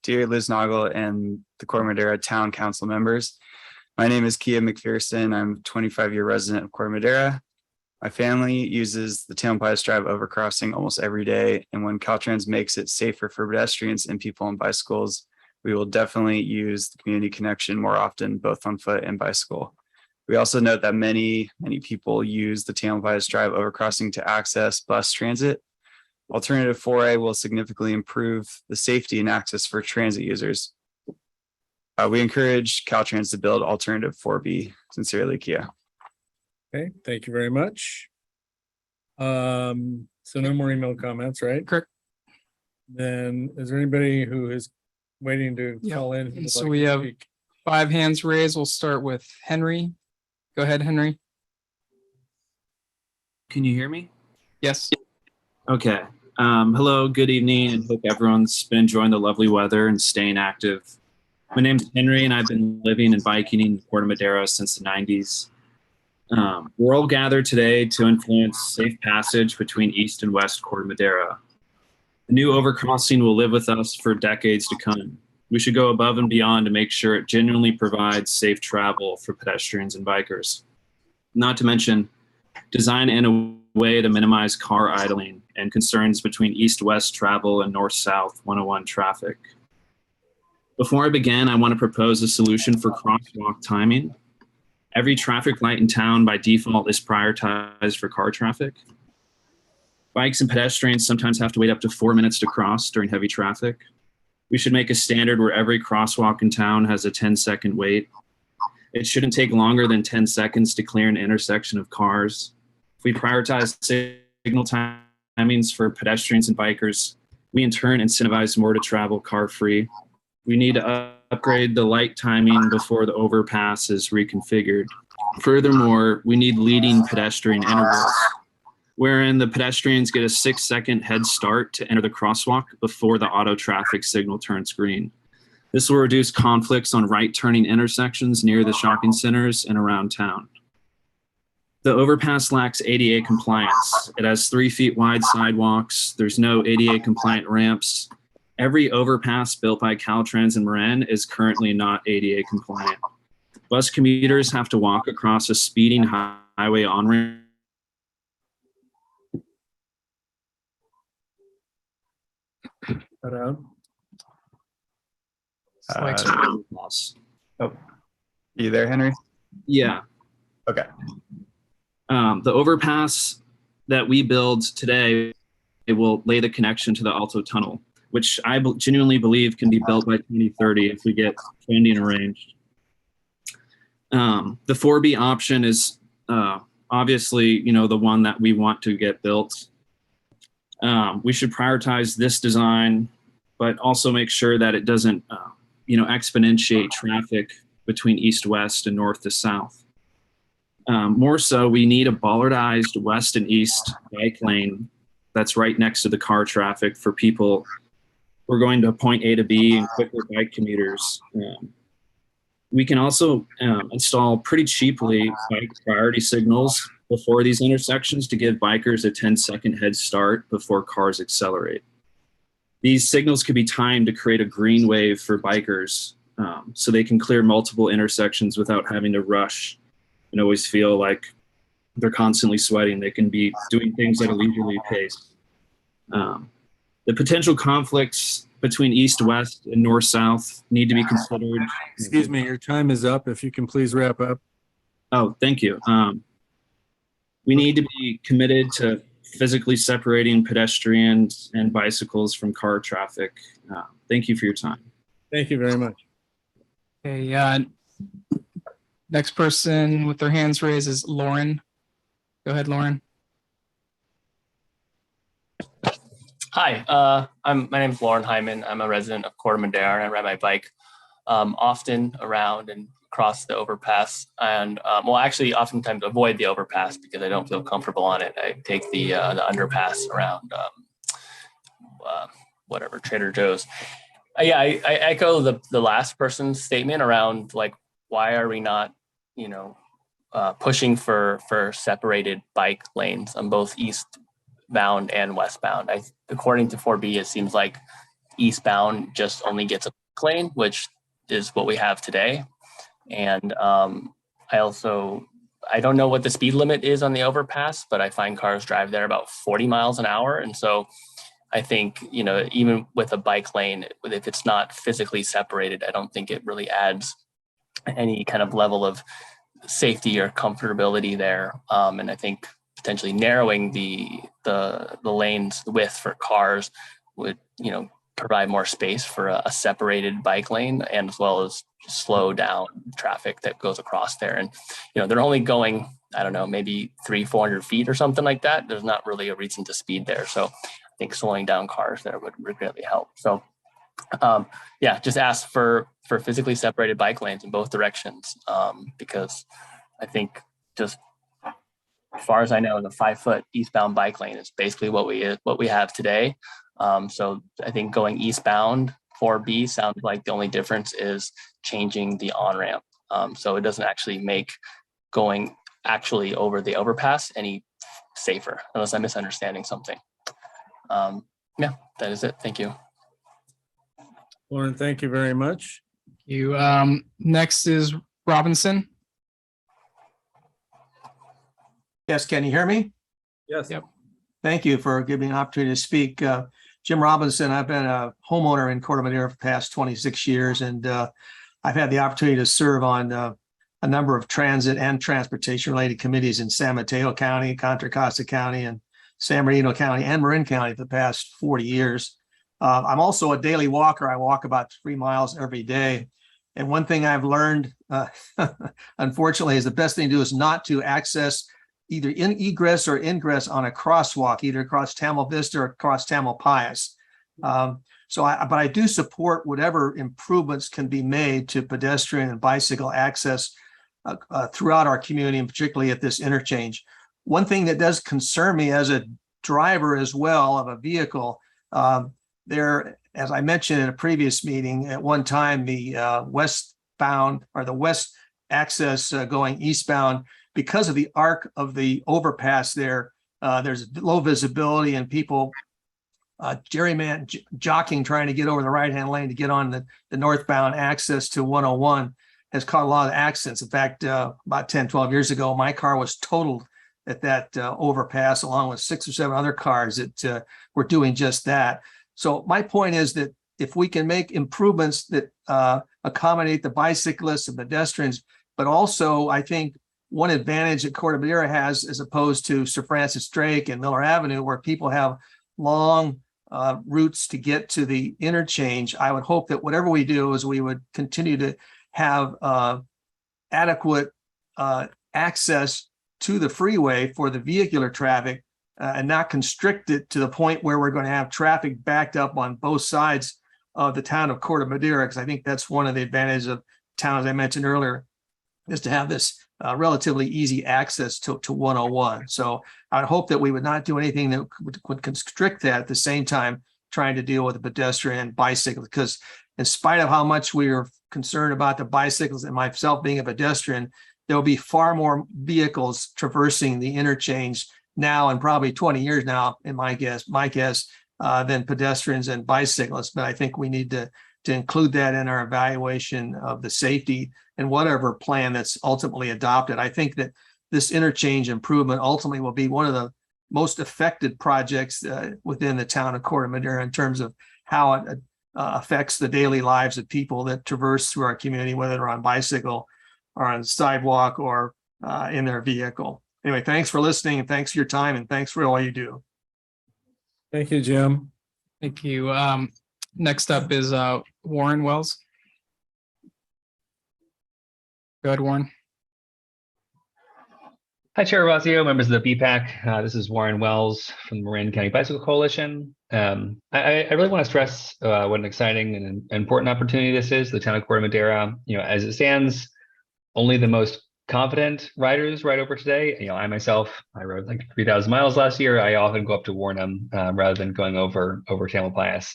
Dear Liz Noggle and the Corte Madera Town Council members. My name is Kia McPherson. I'm a 25-year resident of Corte Madera. My family uses the Tailpipe Drive overcrossing almost every day. And when Caltrans makes it safer for pedestrians and people on bicycles, we will definitely use the community connection more often, both on foot and bicycle. We also note that many people use the Tamalpais Drive overcrossing to access bus transit. Alternative 4A will significantly improve the safety and access for transit users. We encourage Caltrans to build alternative 4B. Sincerely, Kia. Okay, thank you very much. So no more email comments, right? Correct. Then is there anybody who is waiting to Yeah. call in? who would So like we to have speak? 5 hands raised. We'll start with Henry. Go ahead, Henry. Can you hear me? Yes. Okay. Hello, good evening, and hope everyone's been enjoying the lovely weather and staying active. My name's Henry, and I've been living and biking in Corte Madera since the 90s. We're all gathered today to influence safe passage between East and West Corte Madera. The new overcrossing will live with us for decades to come. We should go above and beyond to make sure it genuinely provides safe travel for pedestrians and bikers. Not to mention, design in a way to minimize car idling and concerns between east-west travel and north-south 101 traffic. Before I begin, I want to propose a solution for crosswalk timing. Every traffic light in town by default is prioritized for car traffic. Bikes and pedestrians sometimes have to wait up to 4 minutes to cross during heavy traffic. We should make a standard where every crosswalk in town has a 10-second wait. It shouldn't take longer than 10 seconds to clear an intersection of cars. If we prioritize signal timings for pedestrians and bikers, we in turn incentivize more to travel car-free. We need to upgrade the light timing before the overpass is reconfigured. Furthermore, we need leading pedestrian intervals, wherein the pedestrians get a 6-second head start to enter the crosswalk before the auto traffic signal turns green. This will reduce conflicts on right turning intersections near the shopping centers and around town. The overpass lacks ADA compliance. It has 3 feet wide sidewalks. There's no ADA compliant ramps. Every overpass built by Caltrans and Marin is currently not ADA compliant. Bus commuters have to walk across a speeding highway on-ramp. You there, Henry? Yeah. Okay. The overpass that we build today, it will lay the connection to the Alto Tunnel, which I genuinely believe can be built by 2030 if we get funding arranged. The 4B option is obviously, the one that we want to get built. We should prioritize this design, but also make sure that it doesn't, exponentiate traffic between east-west and north to south. More so, we need a bollardized west and east bike lane that's right next to the car traffic for people who are going to point A to B and quicker bike commuters. We can also install pretty cheaply bike priority signals before these intersections to give bikers a 10-second head start before cars accelerate. These signals could be timed to create a green wave for bikers so they can clear multiple intersections without having to rush and always feel like they're constantly sweating. They can be doing things at a leisurely pace. The potential conflicts between east-west and north-south need to be considered. Excuse me, your time is up. If you can please wrap up. Oh, thank you. We need to be committed to physically separating pedestrians and bicycles from car traffic. Thank you for your time. Thank you very much. Okay, next person with their hands raised is Lauren. Go ahead, Lauren. Hi, my name's Lauren Hyman. I'm a resident of Corte Madera, and I ride my bike often around and across the overpass, and actually oftentimes avoid the overpass because I don't feel comfortable on it. I take the underpass around whatever, Trader Joe's. I echo the last person's statement around, like, why are we not, pushing for separated bike lanes on both eastbound and westbound. According to 4B, it seems like eastbound just only gets a bike lane, which is what we have today. And I don't know what the speed limit is on the overpass, but I find cars drive there about 40 miles an hour. And so I think, even with a bike lane, if it's not physically separated, I don't think it really adds any kind of level of safety or comfortability there. And I think potentially narrowing the lanes width for cars would, provide more space for a separated bike lane, and as well as slow down traffic that goes across there. And, they're only going, I don't know, maybe 300-400 feet or something like that. There's not really a reason to speed there. So I think slowing down cars there would greatly help. So just ask for physically separated bike lanes in both directions, because I think just as far as I know, the 5-foot eastbound bike lane is basically what we have today. So I think going eastbound 4B sounds like the only difference is changing the on-ramp. So it doesn't actually make going actually over the overpass any safer, unless I'm misunderstanding something. That is it. Thank you. Lauren, thank you very much. You, next is Robinson. Yes, can you hear me? Yes. Yep. Thank you for giving me an opportunity to speak. Jim Robinson, I've been a homeowner in Corte Madera for the past 26 years, and I've had the opportunity to serve on a number of transit and transportation-related committees in San Mateo County, Contra Costa County, and San Bernardino County, and Marin County for the past 40 years. I'm also a daily walker. I walk about 3 miles every day. And one thing I've learned, unfortunately, is the best thing to do is not to access either egress or ingress on a crosswalk, either across Tamil Vista or across Tamalpais. But I do support whatever improvements can be made to pedestrian and bicycle access throughout our community, and particularly at this interchange. One thing that does concern me as a driver as well of a vehicle, there, as I mentioned in a previous meeting, at one time, the westbound or the west access going eastbound, because of the arc of the overpass there, there's low visibility and people jockeying, trying to get over the right-hand lane to get on the northbound access to 101 has caused a lot of accidents. In fact, about 10, 12 years ago, my car was totaled at that overpass, along with 6 or 7 other cars that were doing just that. So my point is that if we can make improvements that accommodate the bicyclists and pedestrians, but also I think one advantage that Corte Madera has, as opposed to Sir Francis Drake and Miller Avenue, where people have long routes to get to the interchange, I would hope that whatever we do is we would continue to have adequate access to the freeway for the vehicular traffic, and not constrict it to the point where we're going to have traffic backed up on both sides of the town of Corte Madera, because I think that's one of the advantages of town, as I mentioned earlier, is to have this relatively easy access to 101. So I would hope that we would not do anything that would constrict that, at the same time trying to deal with the pedestrian and bicycles, because in spite of how much we are concerned about the bicycles and myself being a pedestrian, there will be far more vehicles traversing the interchange now, and probably 20 years now, in my guess, than pedestrians and bicyclists. But I think we need to include that in our evaluation of the safety and whatever plan that's ultimately adopted. I think that this interchange improvement ultimately will be one of the most affected projects within the town of Corte Madera in terms of how it affects the daily lives of people that traverse through our community, whether they're on bicycle or on the sidewalk or in their vehicle. Anyway, thanks for listening, and thanks for your time, and thanks for all you do. Thank you, Jim. Thank you. Next up is Warren Wells. Go ahead, Warren. Hi, Chair Ravazio, members of the BPAC. This is Warren Wells from the Marin County Bicycle Coalition. I really want to stress what an exciting and important opportunity this is, the town of Corte Madera. As it stands, only the most confident riders ride over today. I myself, I rode like 3,000 miles last year. I often go up to Warrenham rather than going over Tamalpais.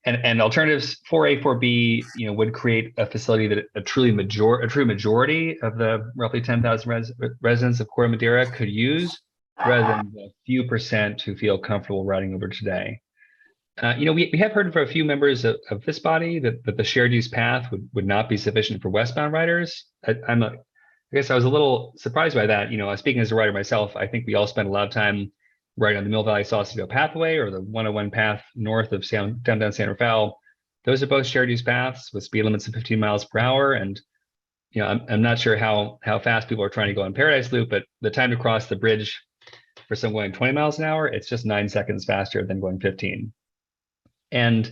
And alternatives 4A, 4B, would create a facility that a true majority of the roughly 10,000 residents of Corte Madera could use, rather than the few percent who feel comfortable riding over today. We have heard from a few members of this body that the shared use path would not be sufficient for westbound riders. I guess I was a little surprised by that. Speaking as a rider myself, I think we all spend a lot of time riding on the Mill Valley Sausalito Pathway or the 101 path north of downtown San Rafael. Those are both shared use paths with speed limits of 15 miles per hour. And I'm not sure how fast people are trying to go on Paradise Loop, but the time to cross the bridge for someone going 20 miles an hour, it's just 9 seconds faster than going 15. And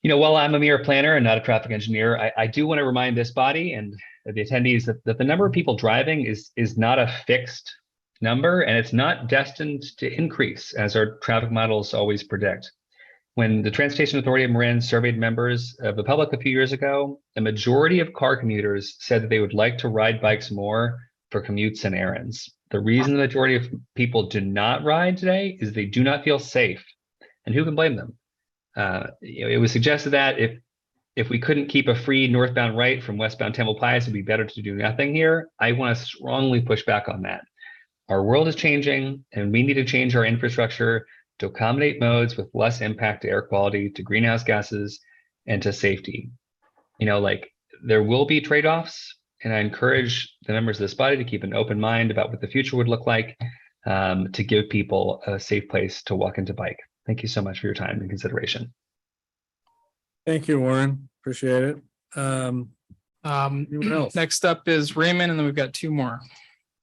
while I'm a mere planner and not a traffic engineer, I do want to remind this body and the attendees that the number of people driving is not a fixed number, and it's not destined to increase as our traffic models always predict. When the Transportation Authority of Marin surveyed members of the public a few years ago, a majority of car commuters said that they would like to ride bikes more for commutes and errands. The reason the majority of people do not ride today is they do not feel safe. And who can blame them? It was suggested that if we couldn't keep a free northbound right from westbound Temple Pius, it'd be better to do nothing here. I want to strongly push back on that. Our world is changing, and we need to change our infrastructure to accommodate modes with less impact to air quality, to greenhouse gases, and to safety. There will be trade-offs, and I encourage the members of this body to keep an open mind about what the future would look like, to give people a safe place to walk and to bike. Thank you so much for your time and consideration. Thank you, Warren. Appreciate it. Anyone else? Next up is Raymond, and then we've got 2 more.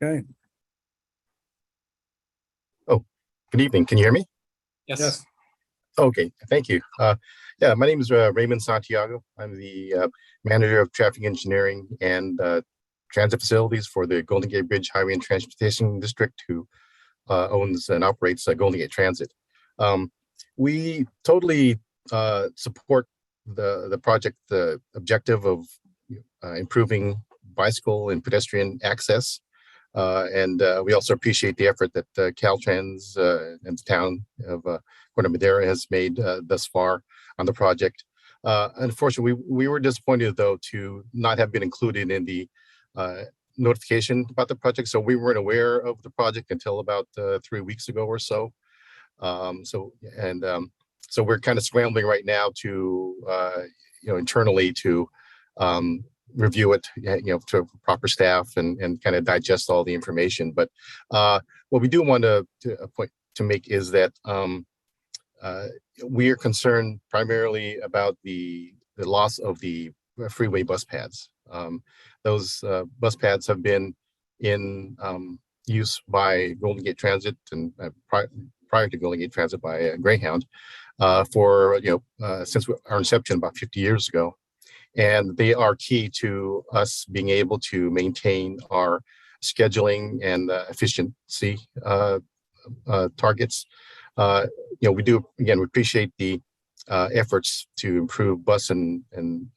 Okay. Good evening. Can you hear me? Yes. Okay, thank you. Yeah, my name is Raymond Santiago. I'm the manager of traffic engineering and transit facilities for the Golden Gate Bridge Highway and Transportation District, who owns and operates Golden Gate Transit. We totally support the project, the objective of improving bicycle and pedestrian access. And we also appreciate the effort that Caltrans and the town of Corte Madera has made thus far on the project. Unfortunately, we were disappointed, though, to not have been included in the notification about the project. So we weren't aware of the project until about 3 weeks ago or so. So we're kind of scrambling right now to, internally to review it, to proper staff and kind of digest all the information. But what we do want to a point to make is that we are concerned primarily about the loss of the freeway bus pads. Those bus pads have been in use by Golden Gate Transit and prior to Golden Gate Transit by Greyhound for since our inception about 50 years ago. And they are key to us being able to maintain our scheduling and efficiency targets. We do, again, we appreciate the efforts to improve bus and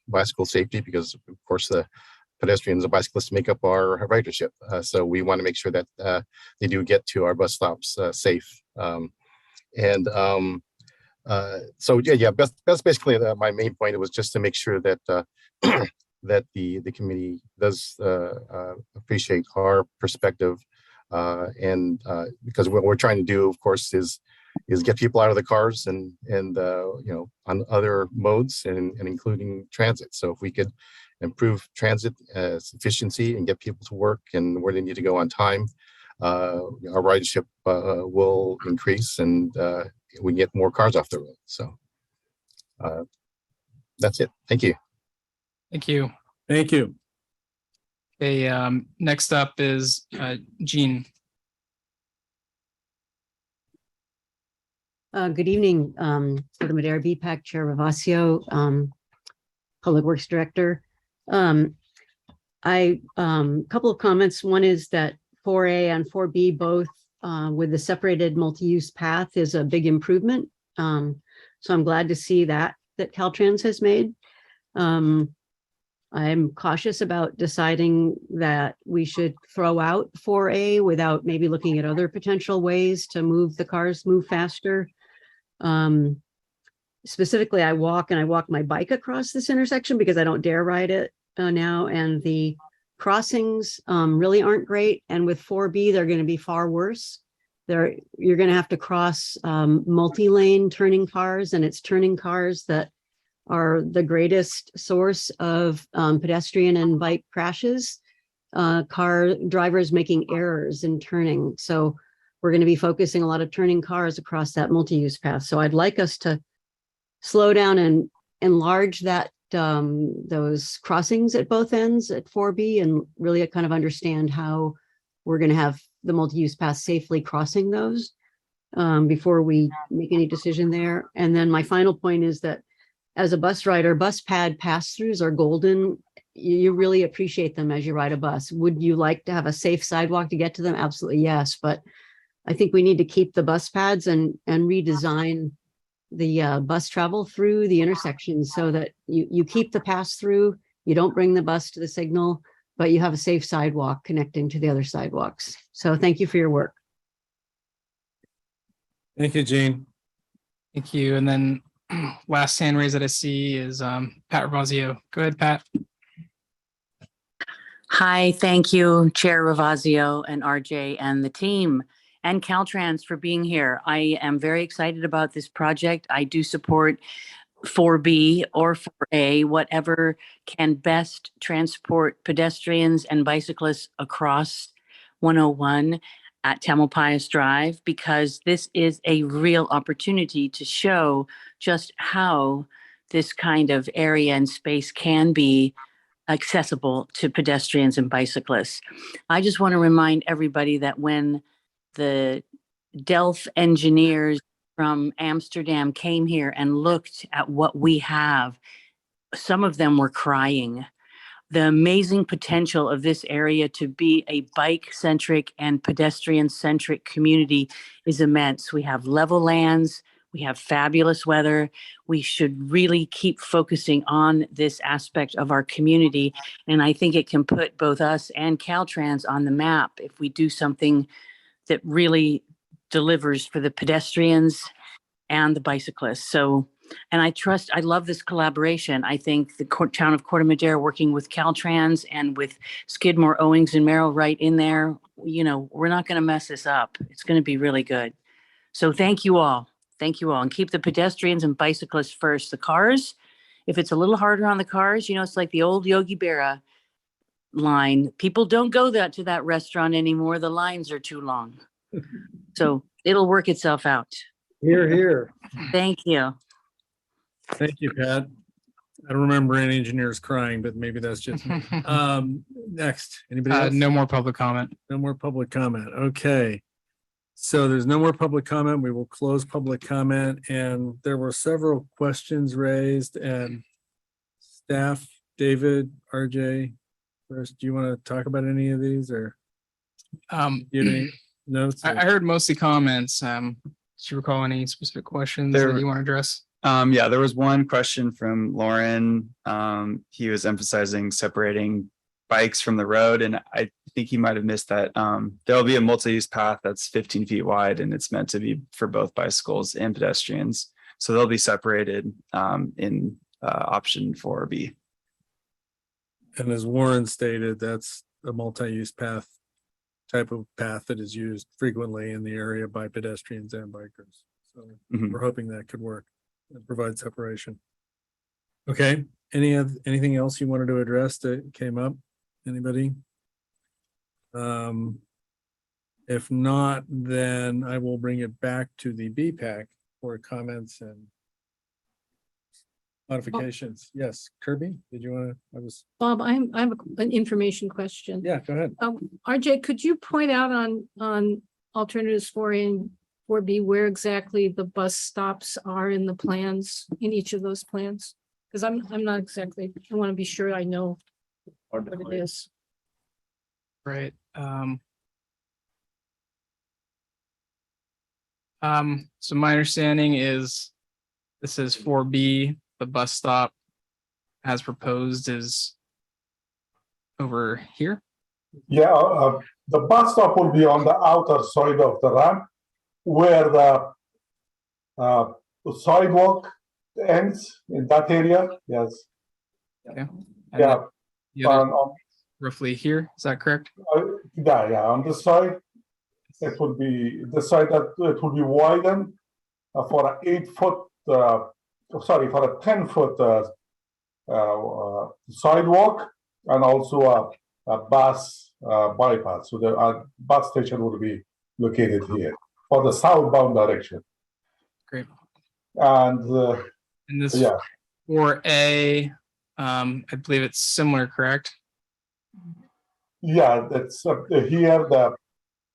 bicycle safety, because of course the pedestrians and bicyclists make up our ridership. So we want to make sure that they do get to our bus stops safe. So that's basically my main point. It was just to make sure that that the committee does appreciate our perspective, and because what we're trying to do, of course, is get people out of the cars and on other modes and including transit. So if we could improve transit efficiency and get people to work and where they need to go on time, our ridership will increase, and we get more cars off the road. So that's it. Thank you. Thank you. Thank you. Okay, next up is Jean. Good evening, Corte Madera BPAC Chair Ravasio, Public Works Director. Couple of comments. One is that 4A and 4B both with the separated multi-use path is a big improvement. So I'm glad to see that Caltrans has made. I'm cautious about deciding that we should throw out 4A without maybe looking at other potential ways to move the cars, move faster. Specifically, I walk my bike across this intersection because I don't dare ride it now, and the crossings really aren't great. And with 4B, they're going to be far worse. You're going to have to cross multi-lane turning cars, and it's turning cars that are the greatest source of pedestrian and bike crashes, car drivers making errors in turning. So we're going to be focusing a lot of turning cars across that multi-use path. So I'd like us to slow down and enlarge that those crossings at both ends at 4B and really kind of understand how we're going to have the multi-use path safely crossing those before we make any decision there. And then my final point is that as a bus rider, bus pad pass-throughs are golden. You really appreciate them as you ride a bus. Would you like to have a safe sidewalk to get to them? Absolutely, yes. But I think we need to keep the bus pads and redesign the bus travel through the intersections so that you keep the pass through, you don't bring the bus to the signal, but you have a safe sidewalk connecting to the other sidewalks. So thank you for your work. Thank you, Jean. Thank you. And then last hand raise that I see is Pat Ravazio. Go ahead, Pat. Hi, thank you, Chair Ravazio and RJ and the team and Caltrans for being here. I am very excited about this project. I do support 4B or 4A, whatever can best transport pedestrians and bicyclists across 101 at Tamalpais Drive, because this is a real opportunity to show just how this kind of area and space can be accessible to pedestrians and bicyclists. I just want to remind everybody that when the Delft engineers from Amsterdam came here and looked at what we have, some of them were crying. The amazing potential of this area to be a bike-centric and pedestrian-centric community is immense. We have level lands, we have fabulous weather. We should really keep focusing on this aspect of our community. And I think it can put both us and Caltrans on the map if we do something that really delivers for the pedestrians and the bicyclists. So, and I love this collaboration. I think the town of Corte Madera working with Caltrans and with Skidmore, Owings and Merrill right in there, you know, we're not going to mess this up. It's going to be really good. So thank you all. Thank you all. And keep the pedestrians and bicyclists first. The cars, if it's a little harder on the cars, you know, it's like the old Yogi Berra line. People don't go to that restaurant anymore. The lines are too long. So it'll work itself out. Here, here. Thank you. Thank you, Pat. I don't remember any engineers crying, but maybe that's just me. Next, anybody else? No more public comment. No more public comment. Okay. So there's no more public comment. We will close public comment. And there were several questions raised, and staff, David, RJ, first, do you want to talk about any of these, or do you have any notes? I heard mostly comments. Do you recall any specific questions that you want to address? Yeah, there was one question from Lauren. He was emphasizing separating bikes from the road, and I think he might have missed that. There'll be a multi-use path that's 15 feet wide, and it's meant to be for both bicycles and pedestrians. So they'll be separated in option 4B. And as Warren stated, that's a multi-use path type of path that is used frequently in the area by pedestrians and bikers. So we're hoping that could work and provide separation. Okay, anything else you wanted to address that came up? Anybody? If not, then I will bring it back to the BPAC for comments and modifications. Yes, Kirby, did you want to? Bob, I have an information question. Yeah, go ahead. RJ, could you point out on alternatives 4A and 4B where exactly the bus stops are in the plans, in each of those plans? Because I'm not exactly, I want to be sure I know what it is. Right. So my understanding is this is 4B, the bus stop as proposed is over here. Yeah, the bus stop will be on the outer side of the ramp where the sidewalk ends in that area. Yes. Okay. Yeah. Roughly here, is that correct? Yeah, on this side, it will be the side that it will be widened for an 8-foot, for a 10-foot sidewalk, and also a bus bypass. So the bus station will be located here for the southbound direction. Great. And this yeah. 4A I believe it's similar, correct? Yeah, that's here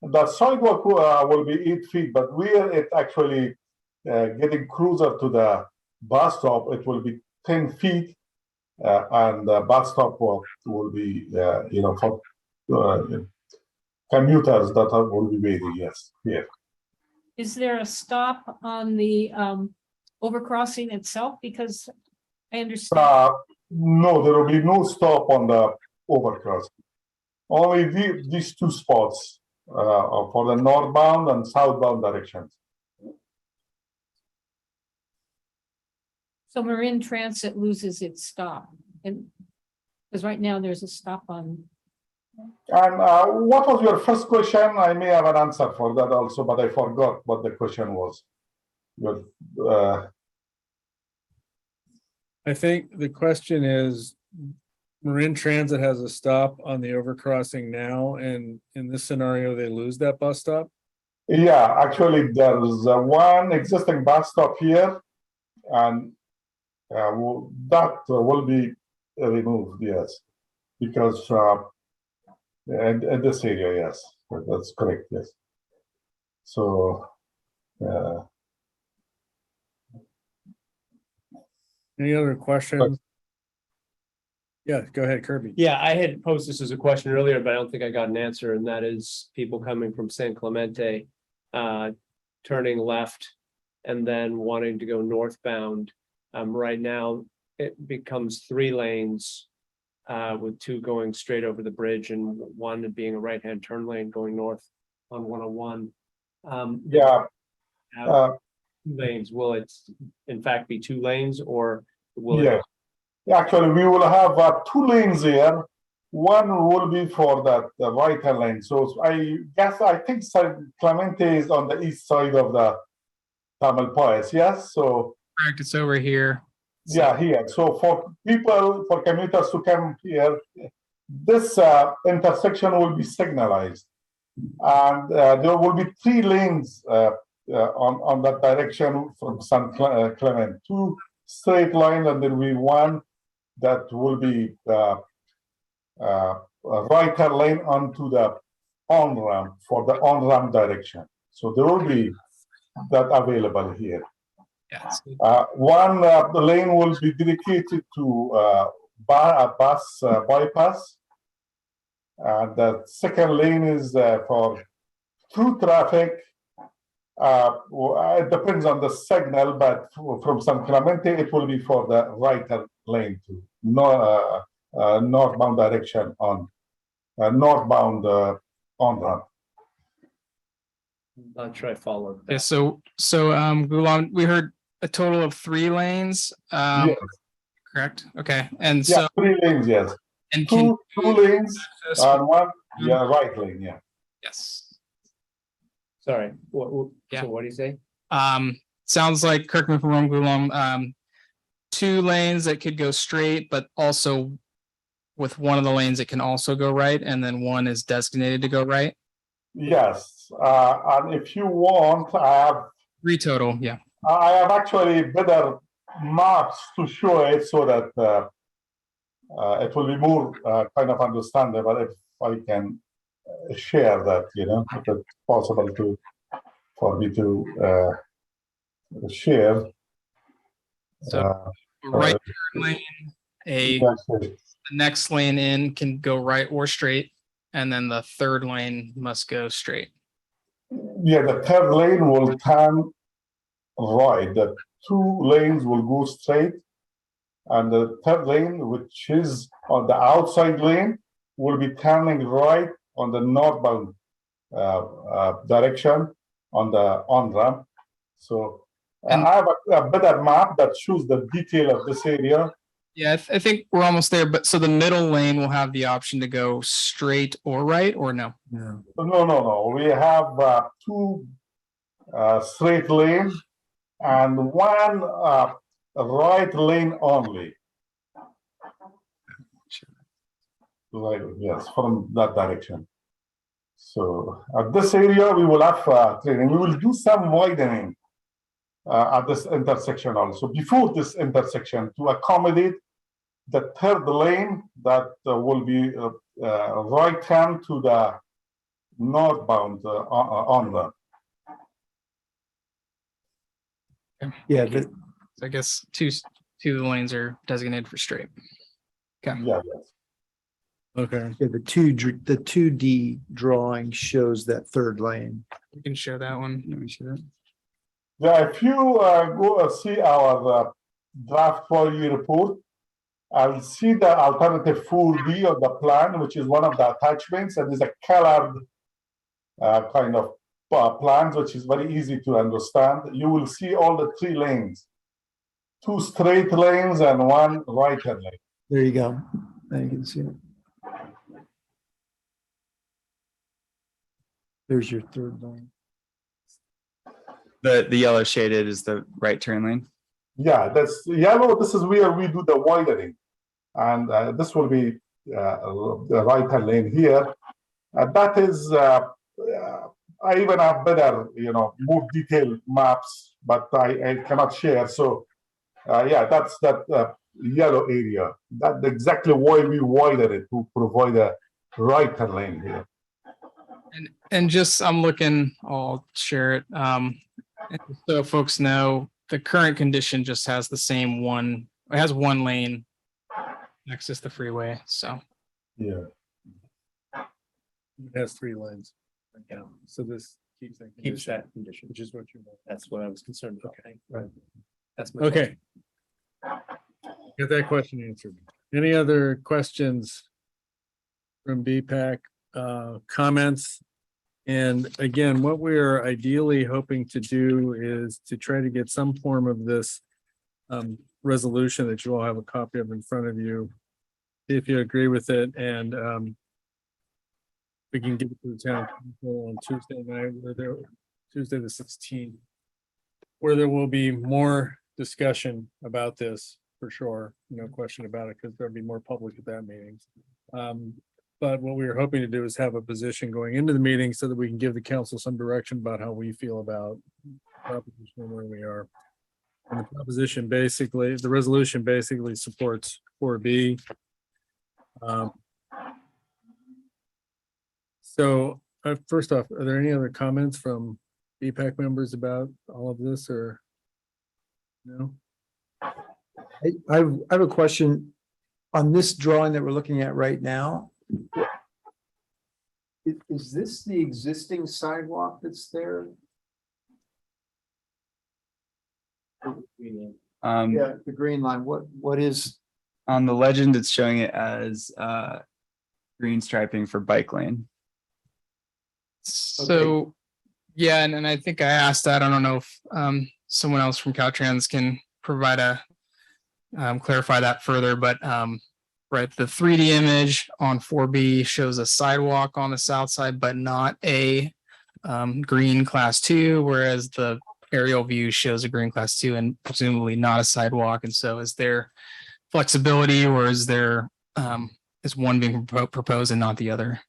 the sidewalk will be 8 feet, but where it actually getting closer to the bus stop, it will be 10 feet, and the bus stop will be for commuters that will be waiting. Yes, here. Is there a stop on the overcrossing itself? Because I understand. No, there will be no stop on the overcrossing. Only these two spots for the northbound and southbound directions. So Marin Transit loses its stop, and because right now there's a stop on. And what was your first question? I may have an answer for that also, but I forgot what the question was. I think the question is, Marin Transit has a stop on the overcrossing now, and in this scenario, they lose that bus stop? Yeah, actually, there's one existing bus stop here, and that will be removed, yes, because in this area, yes, that's correct, yes. So, any other questions? Yeah, go ahead, Kirby. Yeah, I had posed this as a question earlier, but I don't think I got an answer, and that is people coming from San Clemente, turning left and then wanting to go northbound. Right now, it becomes 3 lanes, with 2 going straight over the bridge and 1 being a right-hand turn lane going north on 101. yeah. 2 lanes. Will it in fact be 2 lanes, or will Yeah. Actually, we will have 2 lanes here. One will be for the right-hand lane. So I think San Clemente is on the east side of the Tamalpais. Yes. So Correct. It's over here. yeah, here. So for commuters to come here, this intersection will be signalized, and there will be 3 lanes on that direction from San Clemente. 2 straight line, and there will be 1 that will be a right-hand lane onto the on-ramp for the on-ramp direction. So there will be that available here. Yes. One the lane will be dedicated to bus bypass. The second lane is for through traffic. It depends on the signal, but from San Clemente, it will be for the right lane to northbound direction on northbound on ramp. Not sure I followed. Yeah. So Gulam, we heard a total of 3 lanes. Yes. Correct. Okay. And Yeah, so 3 lanes, yes. And two lanes and 1 right lane, yeah. Yes. Sorry. Yeah. So what do you say? Sounds like, correct me if I'm wrong, Gulam, 2 lanes that could go straight, but also with one of the lanes it can also go right, and then 1 is designated to go right. Yes, and if you want, I have 3 total. Yeah. I have actually better maps to show it so that it will be more kind of understandable if I can share that, if it's possible for me to share. So right turn lane, the next lane in can go right or straight, and then the 3rd lane must go straight. Yeah, the 3rd lane will turn right. The 2 lanes will go straight, and the 3rd lane, which is on the outside lane, will be turning right on the northbound direction on the on-ramp. So I have a better map that shows the detail of this area. Yeah, I think we're almost there. But so the middle lane will have the option to go straight or right, or no? No. We have 2 straight lanes and 1 right lane only. Right, yes, from that direction. So at this area, we will have training. We will do some widening at this intersection also, before this intersection, to accommodate the third lane that will be right hand to the northbound on ramp. Yeah, So I guess two of the lanes are designated for straight. Okay. Yeah. Okay. yeah, the 2D drawing shows that third lane. We can show that one. Let me see that. Yeah, if you go see our draft 4-year report, I'll see the alternative 4B of the plan, which is one of the attachments, and is a colored kind of plans, which is very easy to understand. You will see all the 3 lanes, 2 straight lanes and 1 right-hand lane. There you go. Now you can see it. There's your third lane. The yellow shaded is the right turn lane. Yeah, that's yellow. This is where we do the widening, and this will be the right-hand lane here. That is, I even have better, more detailed maps, but I cannot share. So, yeah, that's that yellow area. That's exactly why we widened it, to provide a right-hand lane here. And just, I'm looking, I'll share it. So folks know, the current condition just has the same one, it has 1 lane next to the freeway, so. Yeah. It has 3 lanes. Yeah. So this keeps that condition, which is what you want. That's what I was concerned about. Okay. Right. That's my okay. Get that question answered. Any other questions from BPAC? Comments? And again, what we're ideally hoping to do is to try to get some form of this resolution that you all have a copy of in front of you, if you agree with it, and we can give it to the town council on Tuesday night, Tuesday the 16th, where there will be more discussion about this for sure, no question about it, because there'll be more public at that meeting. But what we were hoping to do is have a position going into the meeting so that we can give the council some direction about how we feel about proposition and where we are. And the proposition basically, the resolution basically supports 4B. So first off, are there any other comments from BPAC members about all of this, or no? I have a question on this drawing that we're looking at right now. Is this the existing sidewalk that's there? Yeah, the green line. What is? On the legend, it's showing it as green striping for bike lane. So, yeah, and I think I asked that. I don't know if someone else from Caltrans can provide clarify that further, but right, the 3D image on 4B shows a sidewalk on the south side, but not a green class 2, whereas the aerial view shows a green class 2 and presumably not a sidewalk. And so is there flexibility, or is there is one being proposed and not the other?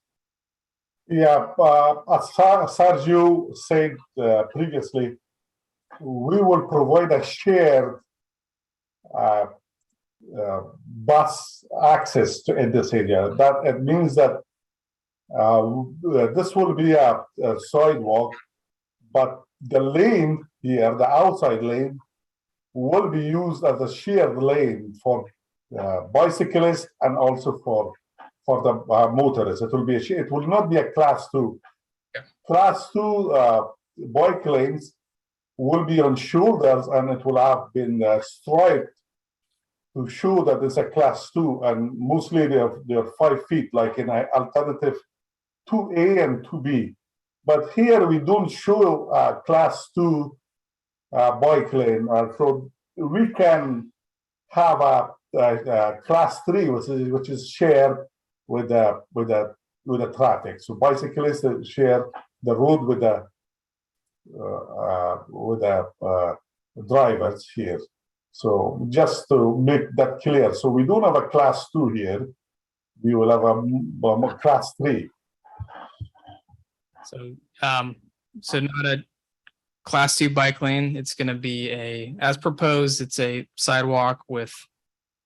Yeah, as Sergio said previously, we will provide a shared bus access in this area. That it means that this will be a sidewalk, but the lane here, the outside lane, will be used as a shared lane for bicyclists and also for the motorists. It will be it will not be a class 2. Yeah. Class 2 bike lanes will be on shoulders, and it will have been striped to show that it's a class 2, and mostly they're 5 feet, like in an alternative 2A and 2B. But here we don't show a class 2 bike lane, so we can have a class 3, which is shared with the traffic. So bicyclists share the road with the drivers here. So just to make that clear, so we don't have a class 2 here. We will have a class 3. So not a class 2 bike lane. It's going to be as proposed. It's a sidewalk with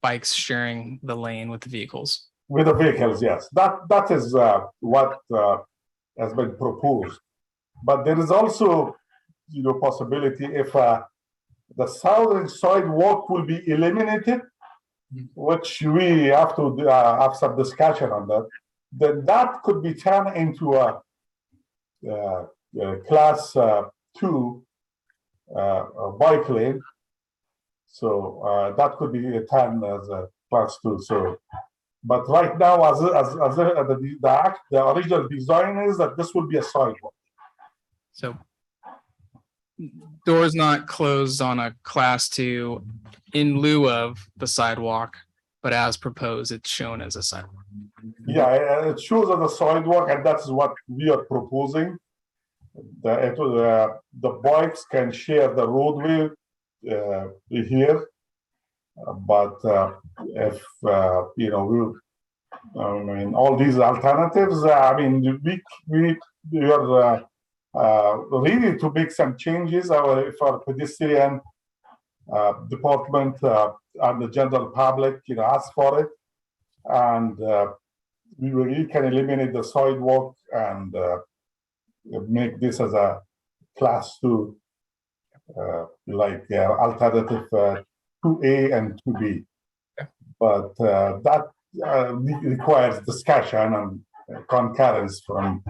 bikes sharing the lane with the vehicles. With the vehicles, yes. That is what has been proposed. But there is also, possibility if the southern sidewalk will be eliminated, which we have to have some discussion on that. Then that could be turned into a class 2 bike lane. So that could be turned as a class 2. So, but right now, as the original design is that this will be a sidewalk. So doors not closed on a class 2 in lieu of the sidewalk, but as proposed, it's shown as a sidewalk. Yeah, it shows as a sidewalk, and that's what we are proposing. The bikes can share the roadway here, but if all these alternatives, we are ready to make some changes. If our pedestrian department and the general public, ask for it, and we can eliminate the sidewalk and make this as a class 2, alternative 2A and 2B. But that requires discussion and concurrence from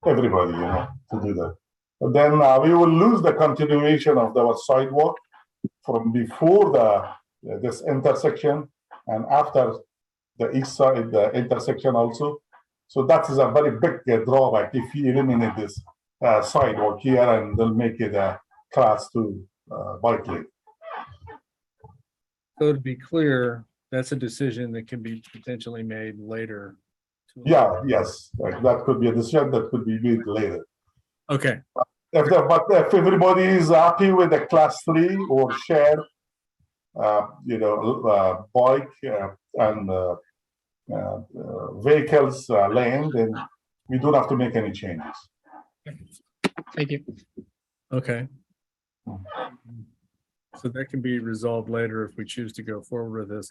everybody, to do that. But then we will lose the continuation of our sidewalk from before this intersection and after the east side, the intersection also. So that is a very big drawback if you eliminate this sidewalk here and they'll make it a class 2 bike lane. So to be clear, that's a decision that can be potentially made later. Yes, that could be a decision that could be made later. Okay. But if everybody is happy with the class 3 or shared, bike and vehicles lane, then we don't have to make any changes. Thank you. Okay. So that can be resolved later if we choose to go forward with this.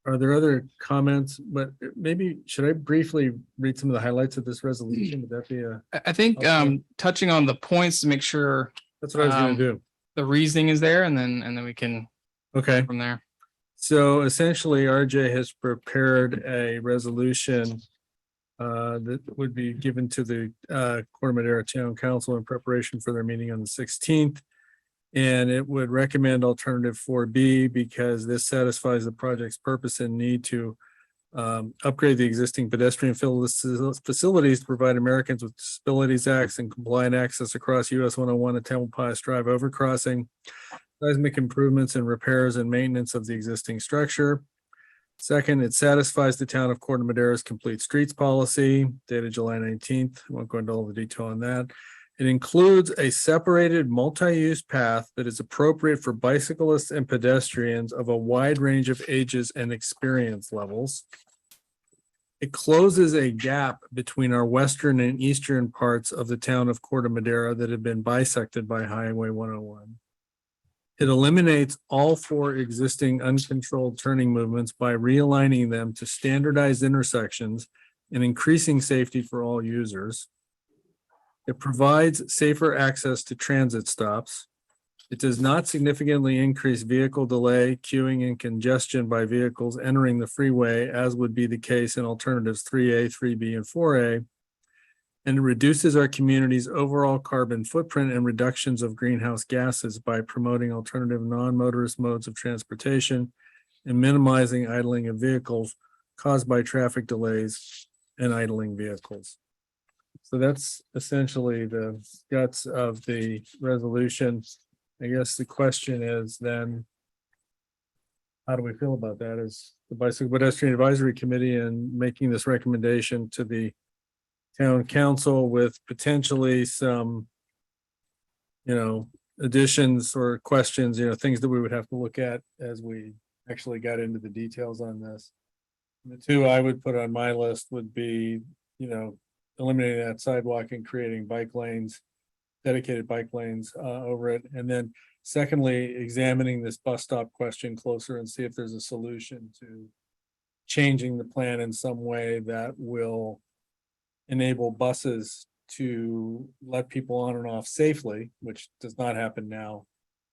Are there other comments? But maybe should I briefly read some of the highlights of this resolution? Would that be I think touching on the points to make sure that's what I was going to do. The reasoning is there, and then we can from there. So essentially, RJ has prepared a resolution that would be given to the Corte Madera Town Council in preparation for their meeting on the 16th. And it would recommend alternative 4B because this satisfies the project's purpose and need to upgrade the existing pedestrian facilities to provide Americans with disabilities access and compliant access across US 101 and Tamalpais Drive overcrossing, seismic improvements and repairs and maintenance of the existing structure. Second, it satisfies the town of Corte Madera's complete streets policy dated July 19th. I won't go into all the detail on that. It includes a separated multi-use path that is appropriate for bicyclists and pedestrians of a wide range of ages and experience levels. It closes a gap between our western and eastern parts of the town of Corte Madera that have been bisected by Highway 101. It eliminates all 4 existing uncontrolled turning movements by realigning them to standardized intersections and increasing safety for all users. It provides safer access to transit stops. It does not significantly increase vehicle delay, queuing, and congestion by vehicles entering the freeway, as would be the case in alternatives 3A, 3B, and 4A. And it reduces our community's overall carbon footprint and reductions of greenhouse gases by promoting alternative non-motorist modes of transportation and minimizing idling of vehicles caused by traffic delays and idling vehicles. So that's essentially the guts of the resolution. I guess the question is then, how do we feel about that as the Bicycle Pedestrian Advisory Committee and making this recommendation to the town council with potentially some, additions or questions, things that we would have to look at as we actually got into the details on this. The 2 I would put on my list would be, eliminating that sidewalk and creating bike lanes dedicated bike lanes over it. And then secondly, examining this bus stop question closer and see if there's a solution to changing the plan in some way that will enable buses to let people on and off safely, which does not happen now.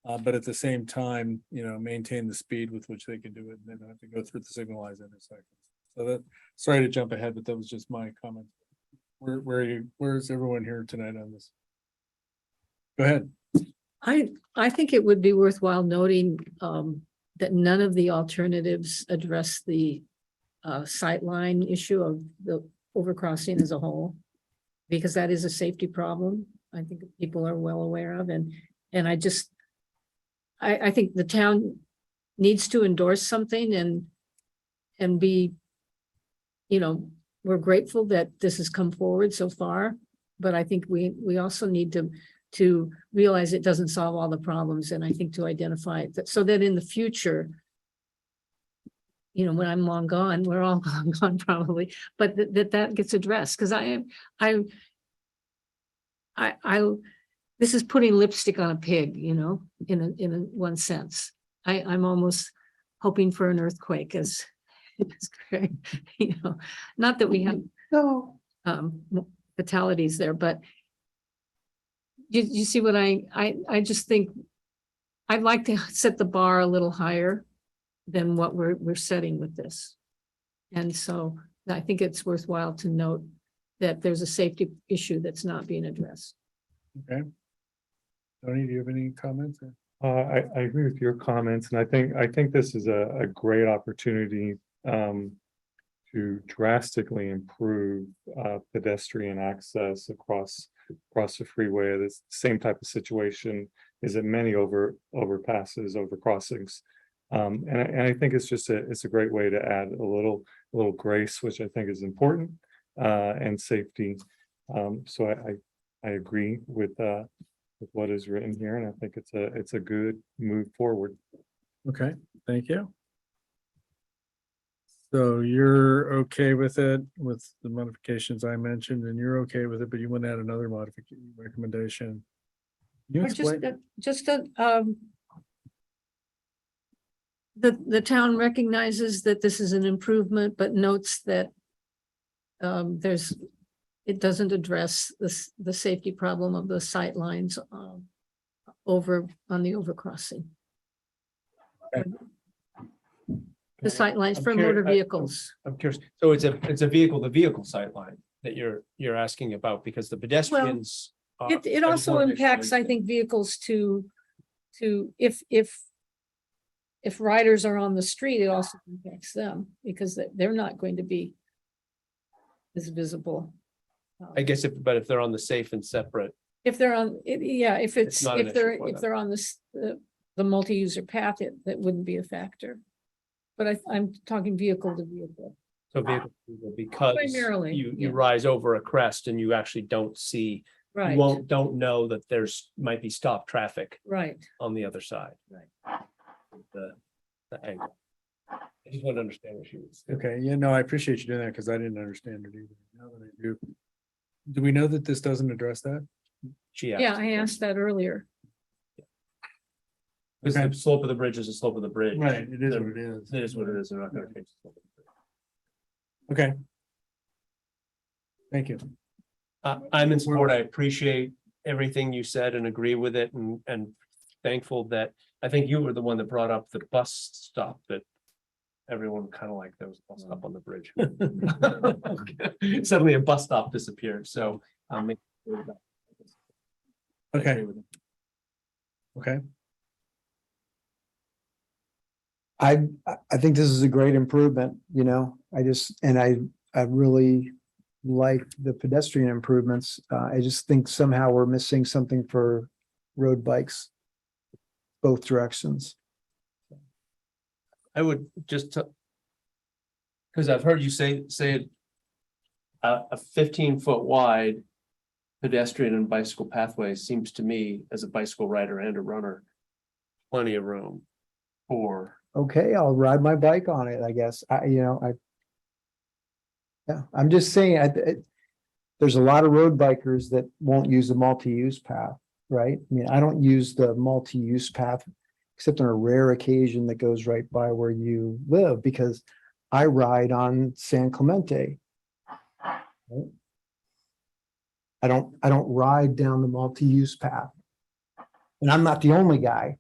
But at the same time, maintain the speed with which they can do it, and they don't have to go through the signalized intersections. So that, sorry to jump ahead, but that was just my comment. Where's everyone here tonight on this? Go ahead. I think it would be worthwhile noting that none of the alternatives address the sightline issue of the overcrossing as a whole, because that is a safety problem. I think people are well aware of, and I think the town needs to endorse something and be, we're grateful that this has come forward so far, but I think we also need to realize it doesn't solve all the problems, and I think to identify it so that in the future, when I'm long gone, we're all long gone probably, but that gets addressed, because this is putting lipstick on a pig, in one sense. I'm almost hoping for an earthquake as Craig, not that we have fatalities there, but you see what I just think I'd like to set the bar a little higher than what we're setting with this. And so I think it's worthwhile to note that there's a safety issue that's not being addressed. Okay. Tony, do you have any comments? I agree with your comments, and I think this is a great opportunity to drastically improve pedestrian access across the freeway. This same type of situation is at many overpasses, overcrossings, and I think it's a great way to add a little grace, which I think is important, and safety. So I agree with what is written here, and I think it's a good move forward. Okay, thank you. So you're okay with it, with the modifications I mentioned, and you're okay with it, but you want to add another modification recommendation. Can you explain? The town recognizes that this is an improvement, but notes that it doesn't address the safety problem of the sight lines over on the overcrossing. Okay. The sight lines for motor vehicles. I'm curious. So it's a vehicle sight line that you're asking about, because the pedestrians. It also impacts, I think, vehicles to if riders are on the street, it also impacts them because they're not going to be as visible. I guess if they're on the safe and separate. If they're on, if they're on the multi-user path, that wouldn't be a factor. But I'm talking vehicle to vehicle. So vehicle to vehicle, because primarily, you rise over a crest and you actually don't see. Right. You don't know that might be stopped traffic. Right. On the other side. Right. The angle. I just want to understand what she was. Okay, I appreciate you doing that, because I didn't understand it either. Now that I do. Do we know that this doesn't address that? Yeah, I asked that earlier. Because the slope of the bridge is the slope of the bridge. Right, it is what it is. It is what it is. They're not going to change the slope of the Okay. bridge. Thank you. I'm in support. I appreciate everything you said and agree with it, and thankful that I think you were the one that brought up the bus stop that everyone kind of like, there was a bus stop on the bridge. Suddenly a bus stop disappeared. So okay. Okay. I think this is a great improvement, I really like the pedestrian improvements. I just think somehow we're missing something for road bikes, both directions. I would just, because I've heard you say a 15-foot wide pedestrian and bicycle pathway seems to me, as a bicycle rider and a runner, plenty of room for. Okay, I'll ride my bike on it, I guess. I'm just saying, there's a lot of road bikers that won't use a multi-use path. right? I mean, I don't use the multi-use path except on a rare occasion that goes right by where you live because I ride on San Clemente. Right? I don't ride down the multi-use path. And I'm not the only guy.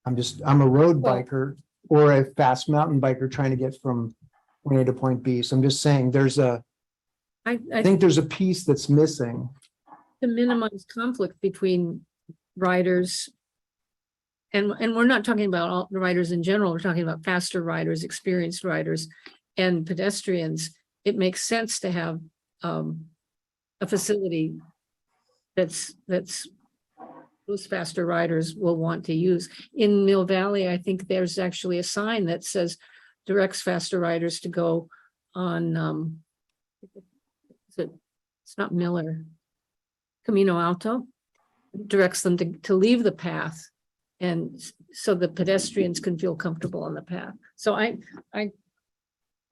I'm a road biker or a fast mountain biker trying to get from point A to point B. So I'm just saying I think there's a piece that's missing. To minimize conflict between riders. And we're not talking about all the riders in general, we're talking about faster riders, experienced riders and pedestrians. It makes sense to have a facility that's those faster riders will want to use. In Mill Valley, I think there's actually a sign that says directs faster riders to go on it's not Miller, Camino Alto, directs them to leave the path. And so the pedestrians can feel comfortable on the path. So I kind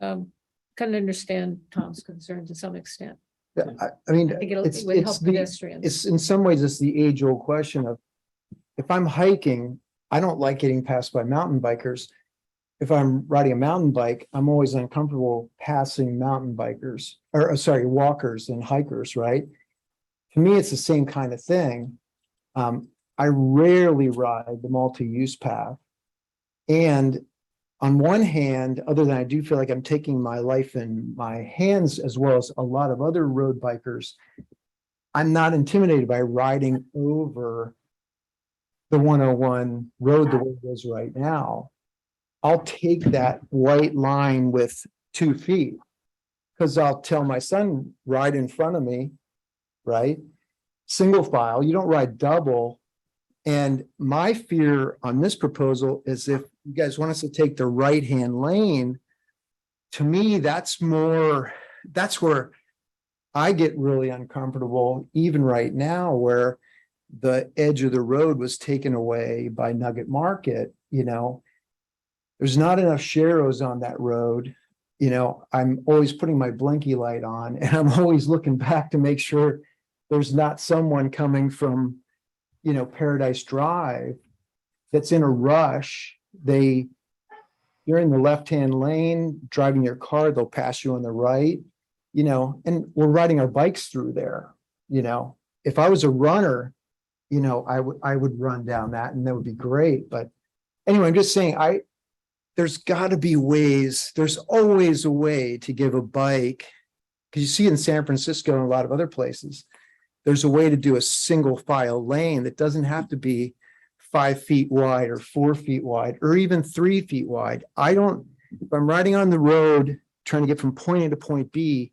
of understand Tom's concern to some extent. I mean, I think it would help pedestrians. It's in some ways, it's the age old question of if I'm hiking, I don't like getting passed by mountain bikers. If I'm riding a mountain bike, I'm always uncomfortable passing mountain bikers or sorry, walkers and hikers, right? To me, it's the same kind of thing. I rarely ride the multi-use path. And on one hand, other than I do feel like I'm taking my life in my hands, as well as a lot of other road bikers, I'm not intimidated by riding over the 101 road the way it is right now. I'll take that white line with 2 feet because I'll tell my son, ride in front of me, right? Single file, you don't ride double. And my fear on this proposal is if you guys want us to take the right-hand lane, to me, that's where I get really uncomfortable, even right now, where the edge of the road was taken away by Nugget Market, there's not enough sharrows on that road. I'm always putting my blinky light on and I'm always looking back to make sure there's not someone coming from Paradise Drive that's in a rush. You're in the left-hand lane, driving your car, they'll pass you on the right, and we're riding our bikes through there. If I was a runner, I would run down that and that would be great. But anyway, I'm just saying, there's gotta be ways, there's always a way to give a bike, because you see in San Francisco and a lot of other places, there's a way to do a single file lane that doesn't have to be 5 feet wide or 4 feet wide or even 3 feet wide. If I'm riding on the road, trying to get from point A to point B,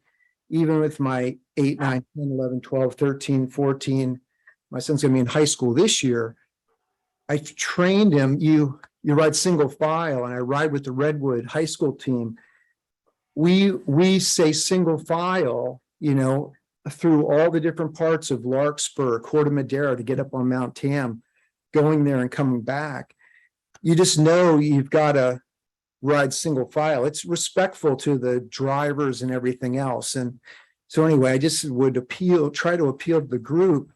even with my 8, 9, 10, 11, 12, 13, 14, my son's gonna be in high school this year. I've trained him, you ride single file, and I ride with the Redwood high school team. We say single file, through all the different parts of Larkspur, Corte Madera to get up on Mount Tam, going there and coming back. You just know you've got to ride single file. It's respectful to the drivers and everything else. And so anyway, I just would try to appeal to the group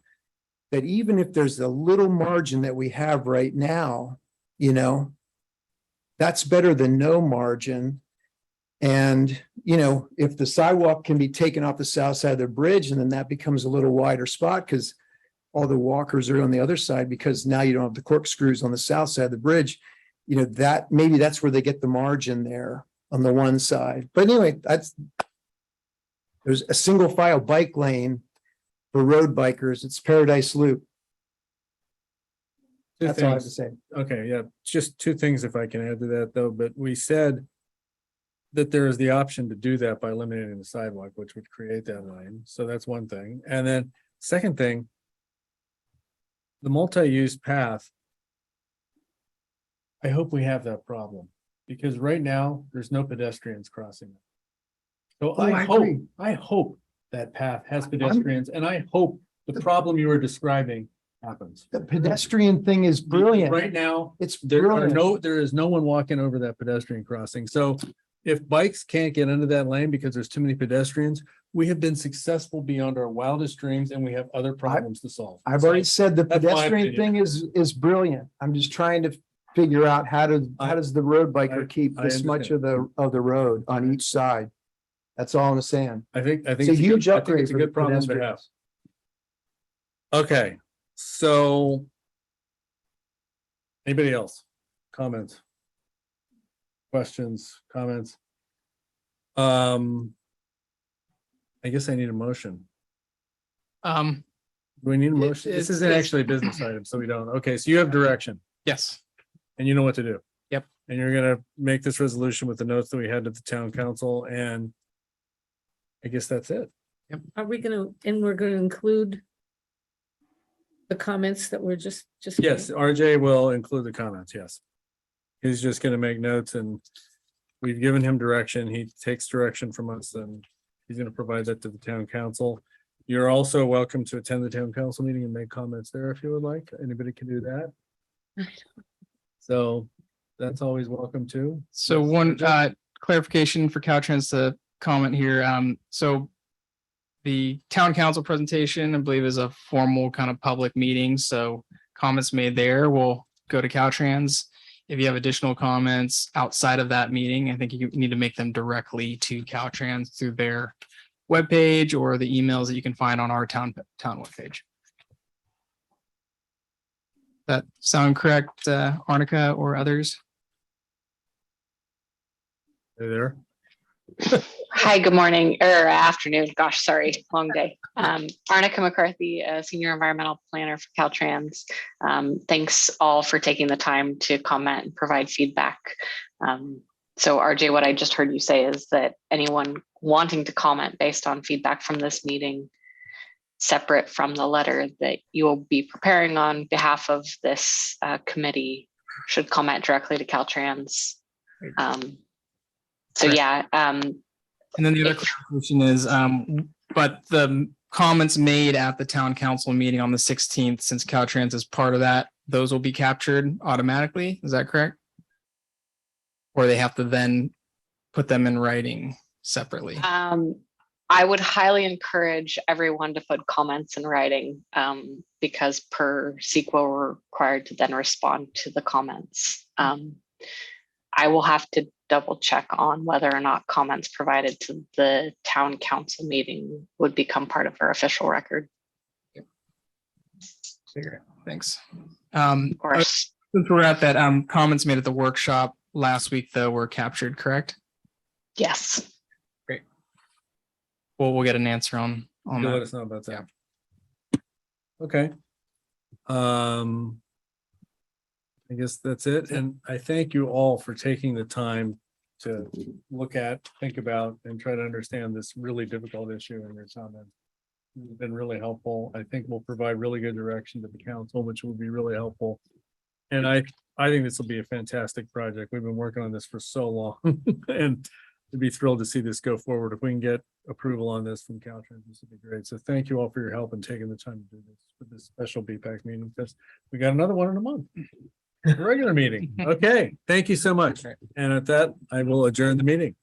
that even if there's a little margin that we have right now, that's better than no margin. And, if the sidewalk can be taken off the south side of the bridge, and then that becomes a little wider spot because all the walkers are on the other side, because now you don't have the corkscrews on the south side of the bridge, maybe that's where they get the margin there on the one side. But anyway, there's a single file bike lane for road bikers. It's Paradise Loop. That's all I have to say. Okay, yeah, just 2 things if I can add to that though, but we said that there is the option to do that by eliminating the sidewalk, which would create that lane. So that's one thing. And then second thing, the multi-use path, I hope we have that problem because right now there's no pedestrians crossing it. So I hope that path has pedestrians, and I hope the problem you were describing happens. The pedestrian thing is brilliant. Right now, there is no one walking over that pedestrian crossing. So if bikes can't get into that lane because there's too many pedestrians, we have been successful beyond our wildest dreams and we have other problems to solve. I've already said the That's my pedestrian opinion. thing is brilliant. I'm just trying to figure out how does the road biker keep I this much of the road on each side? That's all I'm saying. I think It's a huge I think upgrade it's a for good problem to have. pedestrians. Okay, so. Anybody else? Comments? Questions, comments? I guess I need a motion. Do we need a motion? This isn't actually a business item, so we don't. Okay, so you have direction Yes. and you know what to do. Yep. And you're gonna make this resolution with the notes that we had to the town council, and I guess that's it. Are we gonna, and we're gonna include the comments that were just. Yes, RJ will include the comments, yes. He's just gonna make notes and we've given him direction. He takes direction from us and he's gonna provide that to the town council. You're also welcome to attend the town council meeting and make comments there if you would like. Anybody can do that. So that's always welcome too. So one clarification for Caltrans to comment here. So the town council presentation, I believe, is a formal kind of public meeting. So comments made there will go to Caltrans. If you have additional comments outside of that meeting, I think you need to make them directly to Caltrans through their webpage or the emails that you can find on our town webpage. That sound correct, Arnica or others? Hey there. Hi, good morning or afternoon. Gosh, sorry, long day. Arnica McCarthy, Senior Environmental Planner for Caltrans. Thanks all for taking the time to comment and provide feedback. So RJ, what I just heard you say is that anyone wanting to comment based on feedback from this meeting, separate from the letter that you will be preparing on behalf of this committee, should comment directly to Caltrans. So yeah. And then the other clarification is, but the comments made at the town council meeting on the 16th, since Caltrans is part of that, those will be captured automatically. Is that correct? Or they have to then put them in writing separately? I would highly encourage everyone to put comments in writing because per CEQA we're required to then respond to the comments. I will have to double check on whether or not comments provided to the town council meeting would become part of our official record. Thanks. Of course. Since we're at that, comments made at the workshop last week though were captured, correct? Yes. Great. Well, we'll get an answer on You'll that. let us know about that. Okay. I guess that's it. And I thank you all for taking the time to look at, think about, and try to understand this really difficult issue in your comments. It's been really helpful. I think we'll provide really good direction to the council, which will be really helpful. And I think this will be a fantastic project. We've been working on this for so long and I'd be thrilled to see this go forward. If we can get approval on this from Caltrans, this would be great. So thank you all for your help and taking the time to do this for this special BPAC meeting, because we got another one in a month. Regular meeting. Okay, thank you so much. And at that, I will adjourn the meeting.